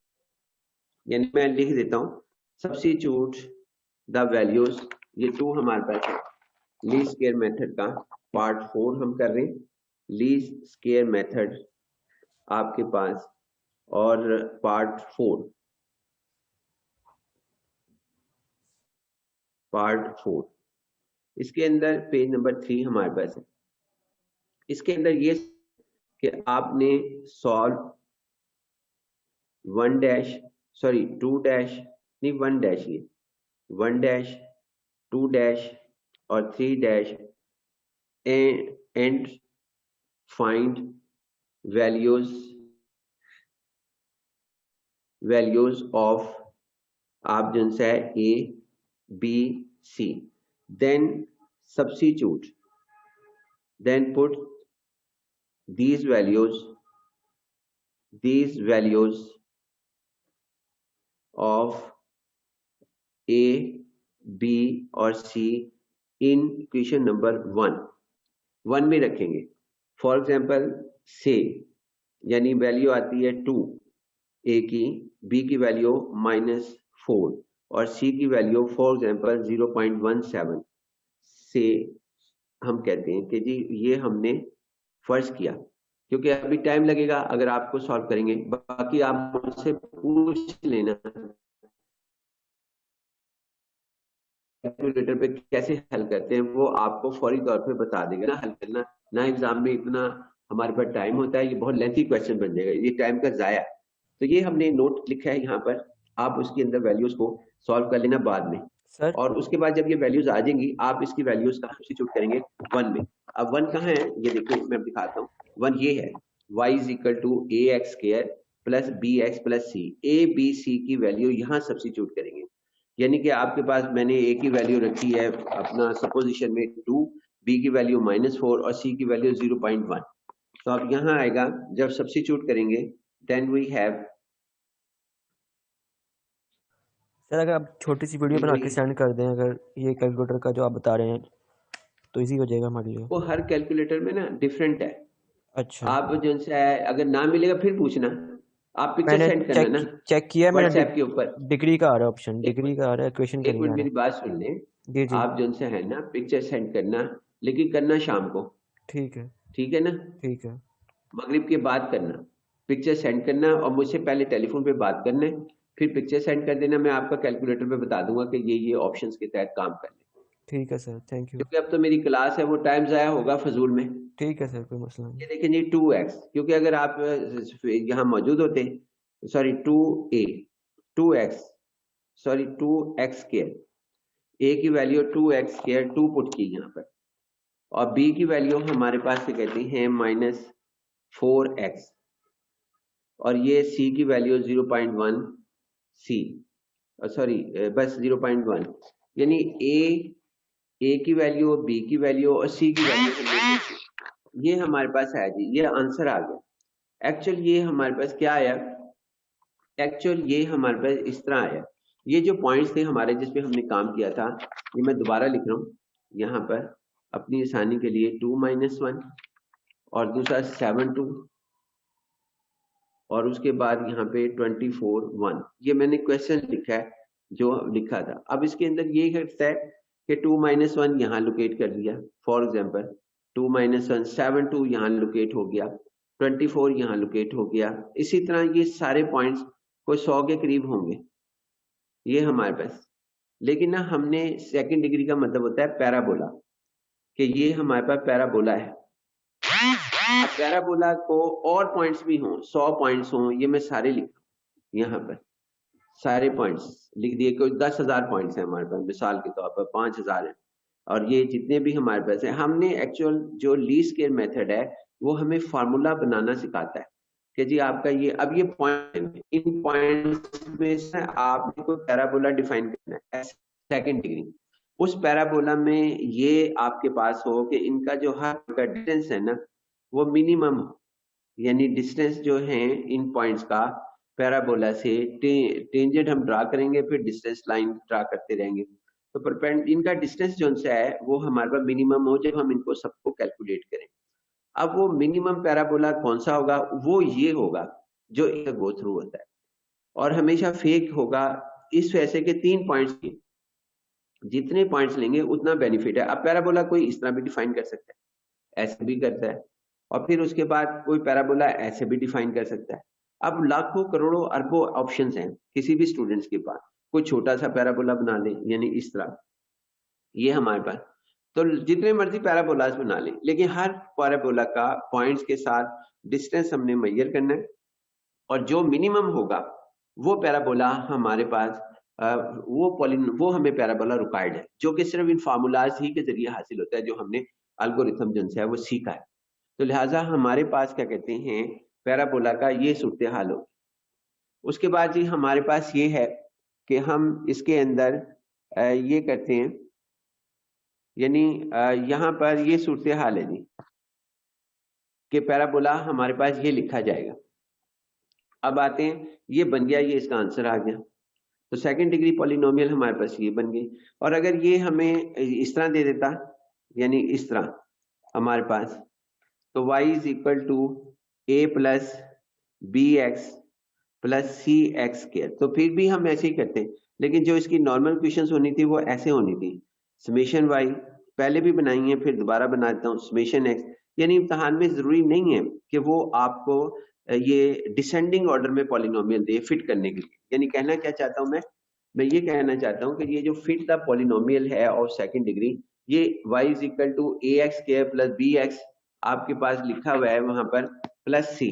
S1: यानी मैं लिख देता हूँ सब्स्टिट्यूट द वैल्यूज, ये 2 हमारे पास है। लीस्ट स्क्वायर मेथड का पार्ट 4 हम कर रहे हैं, लीस्ट स्क्वायर मेथड आपके पास और पार्ट 4 इसके अंदर पेज नंबर 3 हमारे पास है। इसके अंदर ये कि आपने सॉल्व 1 डैश सॉरी 2 डैश नहीं 1 डैश, ये 1 डैश 2 डैश और 3 dash and find values of आप जो है a b c, then substitute, then put these values of A, b और सी इन इक्वेशन नंबर 1 में रखेंगे। फॉर एग्जांपल से यानी वैल्यू आती है 2 ए की, बी की वैल्यू -4 और सी की वैल्यू फॉर एग्जांपल 0.17 से हम कहते हैं कि जी ये हमने फर्ज किया, क्योंकि अभी टाइम लगेगा अगर आपको सॉल्व करेंगे, बाकी आप मुझसे पूछ लेना कैलकुलेटर पे कैसे हल करते हैं, वो आपको फौरी तौर पे बता देगा ना हल करना। ना एग्जाम में इतना हमारे पास टाइम होता है, ये बहुत लेंथी क्वेश्चन बन जाएगा, ये टाइम का जाया। तो ये हमने नोट लिखा है यहाँ पर, आप उसके अंदर वैल्यूज को सॉल्व कर लेना बाद में।
S2: सर
S1: और उसके बाद जब ये वैल्यूज आ जाएंगी आप इसकी वैल्यूज का सब्स्टिट्यूट करेंगे 1 में। अब 1 कहाँ है ये देखिए, मैं दिखाता हूँ। 1 ये है, y = ax² + bx + c। a b c की वैल्यू यहाँ सब्स्टिट्यूट करेंगे, यानी कि आपके पास मैंने a की वैल्यू रखी है अपना सपोजिशन में 2, b की वैल्यू -4 और c की वैल्यू 0.1। तो अब यहाँ आएगा, जब सब्स्टिट्यूट करेंगे देन वी हैव,
S2: सर अगर आप छोटी सी वीडियो बना के सेंड कर दें अगर ये कैलकुलेटर का जो आप बता रहे हैं तो इजी हो जाएगा हमारे लिए।
S1: वो हर कैलकुलेटर में ना डिफरेंट है।
S2: अच्छा
S1: आप जिनसे है अगर ना मिलेगा फिर पूछना, आप पिक्चर
S2: मैंने
S1: सेंड करना ना
S2: चेक किया, मैंने
S1: व्हाट्सएप के ऊपर।
S2: डिग्री का आ रहा है ऑप्शन, डिग्री का आ रहा है, इक्वेशन का
S1: एक
S2: नहीं
S1: मिनट
S2: आ
S1: मेरी
S2: रहा।
S1: बात सुन लें।
S2: जी जी
S1: आप जिनसे है ना पिक्चर सेंड करना, लेकिन करना शाम को,
S2: ठीक है
S1: ठीक है ना,
S2: ठीक है
S1: मगरिब के बाद करना। पिक्चर सेंड करना और मुझसे पहले टेलीफोन पे बात करना है, फिर पिक्चर सेंड कर देना, मैं आपका कैलकुलेटर पे बता दूंगा कि ये ऑप्शंस के तहत काम कर ले।
S2: ठीक है सर, थैंक यू।
S1: क्योंकि अब तो मेरी क्लास है, वो टाइम जाया होगा फजूल में।
S2: ठीक है सर, कोई मसला
S1: ये
S2: नहीं।
S1: देखें जी 2x, क्योंकि अगर आप यहाँ मौजूद होते, sorry 2a 2x sorry 2x², a की वैल्यू 2x², 2 पुट की यहाँ पर, और b की वैल्यू हमारे पास से कहते हैं -4x, और ये c की वैल्यू 0.1 c, सॉरी बस 0.1, यानी a की वैल्यू, b की वैल्यू और c की वैल्यू ये हमारे पास है जी, ये आंसर आ गया। एक्चुअल ये हमारे पास क्या आया, एक्चुअल ये हमारे पास इस तरह आया। ये जो पॉइंट्स थे हमारे जिसपे हमने काम किया था, ये मैं दोबारा लिख रहा हूँ यहाँ पर अपनी आसानी के लिए, 2 - 1 और दूसरा 7 2 और उसके बाद यहाँ पे 24 1। ये मैंने क्वेश्चन लिखा है जो लिखा था। अब इसके अंदर ये करता है कि 2 - 1 यहाँ लोकेट कर दिया, फॉर एग्जाम्पल 2 - 1 7 2 यहाँ लोकेट हो गया, 24 यहाँ लोकेट हो गया। इसी तरह ये सारे पॉइंट्स कोई 100 के करीब होंगे ये हमारे पास। लेकिन ना हमने सेकंड डिग्री का मतलब होता है पैराबोला, कि ये हमारे पास पैराबोला है। अब पैराबोला को और पॉइंट्स भी हों, 100 पॉइंट्स हों, ये मैं सारे लिख यहाँ पर सारे पॉइंट्स लिख दिए। कोई 10,000 पॉइंट्स हैं हमारे पास, मिसाल के तौर पर 5,000 है, और ये जितने भी हमारे पास है, हमने एक्चुअल जो लीस्ट स्क्वायर मेथड है वो हमें फार्मूला बनाना सिखाता है कि जी आपका ये, अब ये पॉइंट, इन पॉइंट्स में से आपने कोई पैराबोला डिफाइन करना है सेकंड डिग्री। उस पैराबोला में ये आपके पास हो कि इनका जो हर का डिस्टेंस है ना वो मिनिमम हो, यानी डिस्टेंस जो है इन पॉइंट्स का पैराबोला से, टेंजेंट हम ड्रा करेंगे फिर डिस्टेंस लाइन ड्रा करते रहेंगे, तो परपेंड इनका डिस्टेंस जो उनसे है वो हमारे पास मिनिमम हो जब हम इनको सबको कैलकुलेट करें। अब वो मिनिमम पैराबोला कौन सा होगा, वो ये होगा जो इसका गो थ्रू होता है, और हमेशा फेक होगा इस वजह से कि 3 पॉइंट्स की जितने पॉइंट्स लेंगे उतना बेनिफिट है। अब पैराबोला कोई इस तरह भी डिफाइन कर सकता है, ऐसे भी करता है, और फिर उसके बाद कोई पैराबोला ऐसे भी डिफाइन कर सकता है। अब लाखों करोड़ों अरबों ऑप्शंस हैं किसी भी स्टूडेंट्स के पास, कोई छोटा सा पैराबोला बना ले, यानी इस तरह ये हमारे पास, तो जितने मर्जी पैराबोलास बना ले, लेकिन हर पैराबोला का पॉइंट्स के साथ डिस्टेंस हमने मेजर करना है, और जो मिनिमम होगा वो पैराबोला हमारे पास वो हमें पैराबोला रिक्वायर्ड है, जो कि सिर्फ इन फार्मूलाज ही के जरिए हासिल होता है जो हमने एल्गोरिथम जिनसे है वो सीखा है। तो लिहाजा हमारे पास क्या कहते हैं पैराबोला का ये सूरत हाल हो। उसके बाद जी हमारे पास ये है कि हम इसके अंदर ये करते हैं, यानी यहाँ पर ये सूरत हाल है जी कि पैराबोला हमारे पास ये लिखा जाएगा। अब आते हैं, ये बन गया, ये इसका आंसर आ गया। तो सेकंड डिग्री पॉलिनोमियल हमारे पास ये बन गई। और अगर ये हमें इस तरह दे देता, यानी इस तरह हमारे पास, तो y is equal to a plus b x plus c x square, तो फिर भी हम ऐसे ही करते हैं, लेकिन जो इसकी नॉर्मल क्वेश्चंस होनी थी वो ऐसे होनी थी, समेशन y, पहले भी बनाई है फिर दोबारा बना देता हूँ, समेशन x। यानी इम्तहान में जरूरी नहीं है कि वो आपको ये डिसेंडिंग ऑर्डर में पॉलिनोमियल दे फिट करने के लिए। यानी कहना क्या चाहता हूँ मैं ये कहना चाहता हूँ कि ये जो फिट द पॉलिनोमियल है ऑफ सेकंड डिग्री, ये y is equal to a x square plus b x आपके पास लिखा हुआ है वहां पर प्लस सी।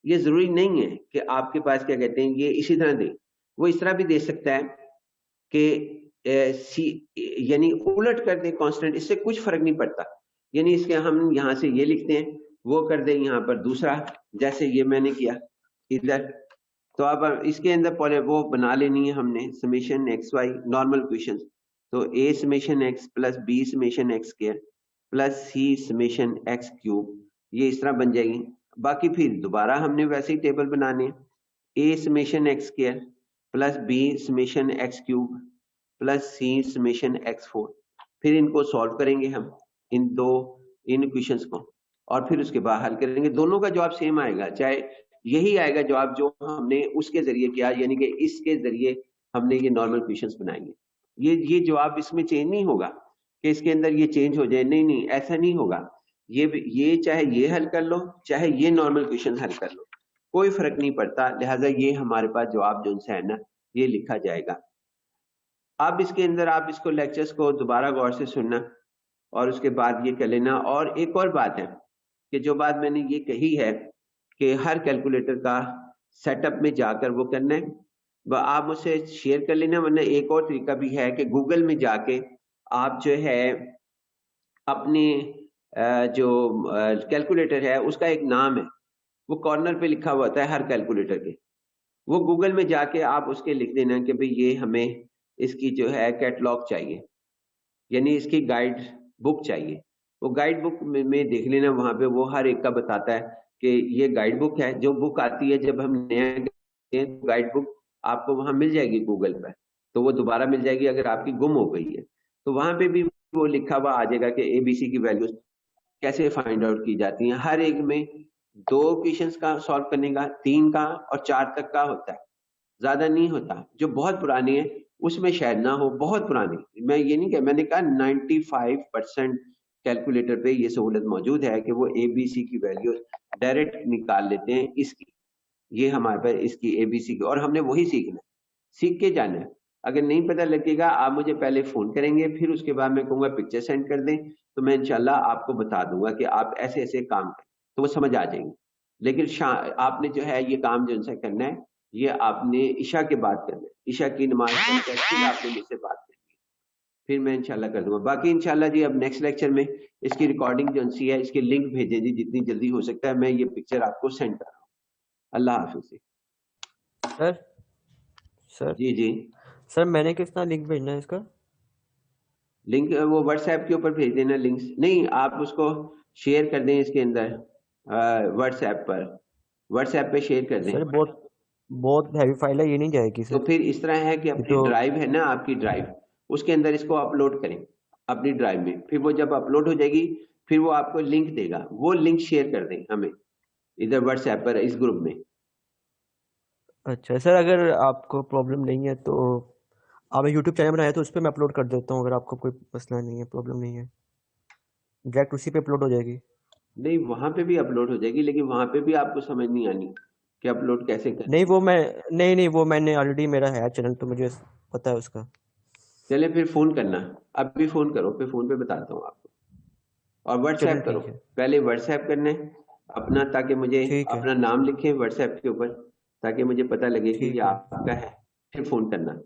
S1: ये जरूरी नहीं है कि आपके पास क्या कहते हैं ये इसी तरह दे, वो इस तरह भी दे सकता है कि सी यानी उलट कर दे कांस्टेंट, इससे कुछ फर्क नहीं पड़ता। यानी इसके हम यहाँ से ये लिखते हैं, वो कर दे यहाँ पर दूसरा, जैसे ये मैंने किया इधर। तो अब इसके अंदर वो बना लेनी है हमने summation x y normal question, तो a summation x plus b summation x square plus c summation x cube, ये इस तरह बन जाएगी। बाकी फिर दोबारा हमने वैसे ही टेबल बनाने हैं, a summation x square plus b summation x cube plus c summation x four. फिर इनको सॉल्व करेंगे हम इन इक्वेशंस को, और फिर उसके बाद हल करेंगे। दोनों का जवाब सेम आएगा, चाहे यही आएगा जवाब जो हमने उसके जरिए किया, यानी कि इसके जरिए हमने ये नॉर्मल क्वेश्चंस बनाएंगे। ये जवाब इसमें चेंज नहीं होगा कि इसके अंदर ये चेंज हो जाए, नहीं ऐसा नहीं होगा। ये चाहे ये हल कर लो चाहे ये नॉर्मल क्वेश्चन हल कर लो, कोई फर्क नहीं पड़ता। लिहाजा ये हमारे पास जवाब जो है ना ये लिखा जाएगा। अब इसके अंदर आप इसको लेक्चर्स को दोबारा गौर से सुनना और उसके बाद ये कर लेना। और एक और बात है कि जो बात मैंने ये कही है कि हर कैलकुलेटर का सेटअप में जाकर वो करना है, आप मुझसे शेयर कर लेना। वरना एक और तरीका भी है कि गूगल में जाके आप जो है अपने जो कैलकुलेटर है उसका एक नाम है, वो कॉर्नर पे लिखा हुआ होता है हर कैलकुलेटर के, वो गूगल में जाके आप उसके लिख देना कि भाई ये हमें इसकी जो है कैटलॉग चाहिए, यानी इसकी गाइड बुक चाहिए। वो गाइड बुक में देख लेना, वहां पे वो हर एक का बताता है कि ये गाइड बुक है। जो बुक आती है जब हम नया गाइड बुक आपको वहां मिल जाएगी गूगल पर, तो वो दोबारा मिल जाएगी अगर आपकी गुम हो गई है, तो वहां पे भी वो लिखा हुआ आ जाएगा कि एबीसी की वैल्यूज कैसे फाइंड आउट की जाती हैं। हर एक में 2 क्वेश्चंस का सॉल्व करने का, 3 का और 4 तक का होता है, ज्यादा नहीं होता। जो बहुत पुरानी है उसमें शायद ना हो, बहुत पुरानी मैं ये नहीं कह, मैंने कहा 95% कैलकुलेटर पे ये सहूलत मौजूद है कि वो एबीसी की वैल्यू डायरेक्ट निकाल लेते हैं इसकी, ये हमारे पास इसकी एबीसी की, और हमने वही सीखना है, सीख के जाना है। अगर नहीं पता लगेगा आप मुझे पहले फोन करेंगे, फिर उसके बाद मैं कहूँगा पिक्चर सेंड कर दें, तो मैं इंशाल्लाह आपको बता दूंगा कि आप ऐसे ऐसे काम करें, तो वो समझ आ जाएंगे। लेकिन आपने जो है ये काम जो उनसे करना है, ये आपने इशा के बाद करना है, इशा की नमाज पढ़कर फिर आपने मुझसे बात करनी है, फिर मैं इंशाल्लाह कर दूंगा। बाकी इंशाल्लाह जी अब नेक्स्ट लेक्चर में इसकी रिकॉर्डिंग जो सी है इसके लिंक भेजें जी, जितनी जल्दी हो सकता है। मैं ये पिक्चर आपको सेंड कर रहा हूँ। अल्लाह हाफिज।
S2: सर
S1: जी
S2: सर मैंने किस तरह लिंक भेजना है इसका?
S1: लिंक वो व्हाट्सएप के ऊपर भेज देना। लिंक्स नहीं, आप उसको शेयर कर दें इसके अंदर व्हाट्सएप पर, व्हाट्सएप पे शेयर कर दें।
S2: सर बहुत हैवी फाइल है, ये नहीं जाएगी सर।
S1: तो फिर इस तरह है कि अपनी ड्राइव है ना आपकी ड्राइव, उसके अंदर इसको अपलोड करें अपनी ड्राइव में, फिर वो जब अपलोड हो जाएगी फिर वो आपको लिंक देगा, वो लिंक शेयर कर दें हमें इधर व्हाट्सएप पर इस ग्रुप में।
S2: अच्छा सर, अगर आपको प्रॉब्लम नहीं है तो आपने यूट्यूब चैनल बनाया तो उस पर मैं अपलोड कर देता हूँ, अगर आपको कोई मसला नहीं है, प्रॉब्लम नहीं है, डायरेक्ट उसी पे अपलोड हो जाएगी।
S1: नहीं वहां पे भी अपलोड हो जाएगी, लेकिन वहां पे भी आपको समझ नहीं आनी कि अपलोड कैसे करें।
S2: नहीं वो मैं वो मैंने ऑलरेडी, मेरा है चैनल तो मुझे पता है उसका।
S1: चले फिर फोन करना, अब भी फोन करो, फिर फोन पे बताता हूँ आपको, और व्हाट्सएप करो, पहले व्हाट्सएप करना है अपना, ताकि मुझे अपना नाम लिखें व्हाट्सएप के ऊपर, ताकि मुझे पता लगे कि ये आपका है, फिर फोन करना।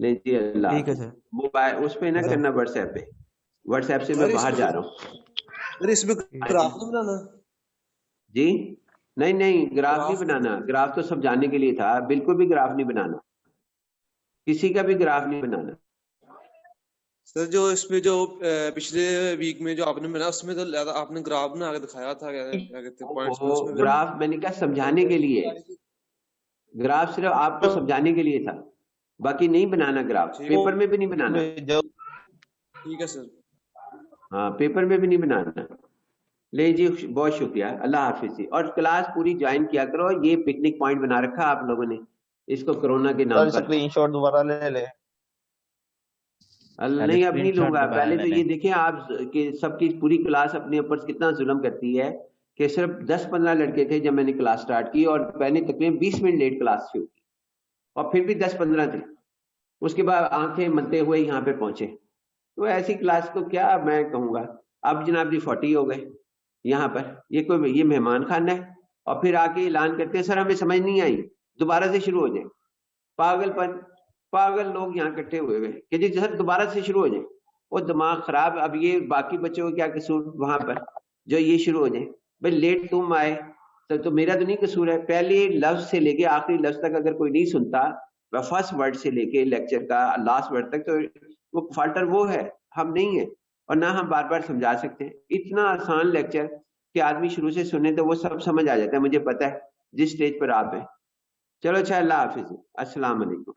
S1: नहीं जी अल्लाह,
S2: ठीक है सर।
S1: मोबाइल उस पे ना करना, व्हाट्सएप पे, व्हाट्सएप से मैं बाहर जा रहा हूँ।
S5: अरे इसमें ग्राफ नहीं बनाना
S1: जी? नहीं ग्राफ नहीं बनाना, ग्राफ तो सब जानने के लिए था, बिल्कुल भी ग्राफ नहीं बनाना, किसी का भी ग्राफ नहीं बनाना।
S5: सर जो इसमें जो पिछले वीक में जो आपने बनाया उसमें तो आपने ग्राफ बना के दिखाया था, क्या कहते हैं पॉइंट्स।
S1: ग्राफ मैंने कहा समझाने के लिए, ग्राफ सिर्फ आपको समझाने के लिए था, बाकी नहीं बनाना ग्राफ,
S5: ठीक
S1: पेपर में भी नहीं बनाना।
S5: ठीक है सर।
S1: हाँ, पेपर में भी नहीं बनाना। ले जी, बहुत शुक्रिया, अल्लाह हाफिज जी। और क्लास पूरी ज्वाइन किया करो। ये पिकनिक पॉइंट बना रखा आप लोगों ने इसको कोरोना के नाम पर।
S6: स्क्रीनशॉट दोबारा ले ले।
S1: नहीं, अब नहीं लूंगा। पहले तो ये देखें आप कि सबकी पूरी क्लास अपने ऊपर कितना जुल्म करती है कि सिर्फ 10-15 लड़के थे जब मैंने क्लास स्टार्ट की, और मैंने तकरीबन 20 मिनट लेट क्लास शुरू की, और फिर भी 10-15 थे। उसके बाद आंखें मनते हुए यहाँ पे पहुंचे। तो ऐसी क्लास को क्या मैं कहूँगा। अब जनाब जी 40 हो गए यहाँ पर, ये मेहमान खाना है, और फिर आके ऐलान करते हैं सर हमें समझ नहीं आई, दोबारा से शुरू हो जाए। पागलपन, पागल लोग यहाँ इकट्ठे हुए हुए कि जी सर दोबारा से शुरू हो जाए। वो दिमाग खराब। अब ये बाकी बच्चों को क्या कसूर वहां पर जो ये शुरू हो जाए। भाई लेट तुम आए तो मेरा तो नहीं कसूर है। पहले लफ्ज से लेके आखिरी लफ्ज तक अगर कोई नहीं सुनता, फर्स्ट वर्ड से लेके लेक्चर का लास्ट वर्ड तक, तो वो फाल्टर वो है, हम नहीं है। और ना हम बार बार समझा सकते हैं। इतना आसान लेक्चर कि आदमी शुरू से सुने तो वो सब समझ आ जाता है। मुझे पता है जिस स्टेज पर आप हैं। चलो अच्छा, अल्लाह हाफिज, अस्सलाम वालेकुम।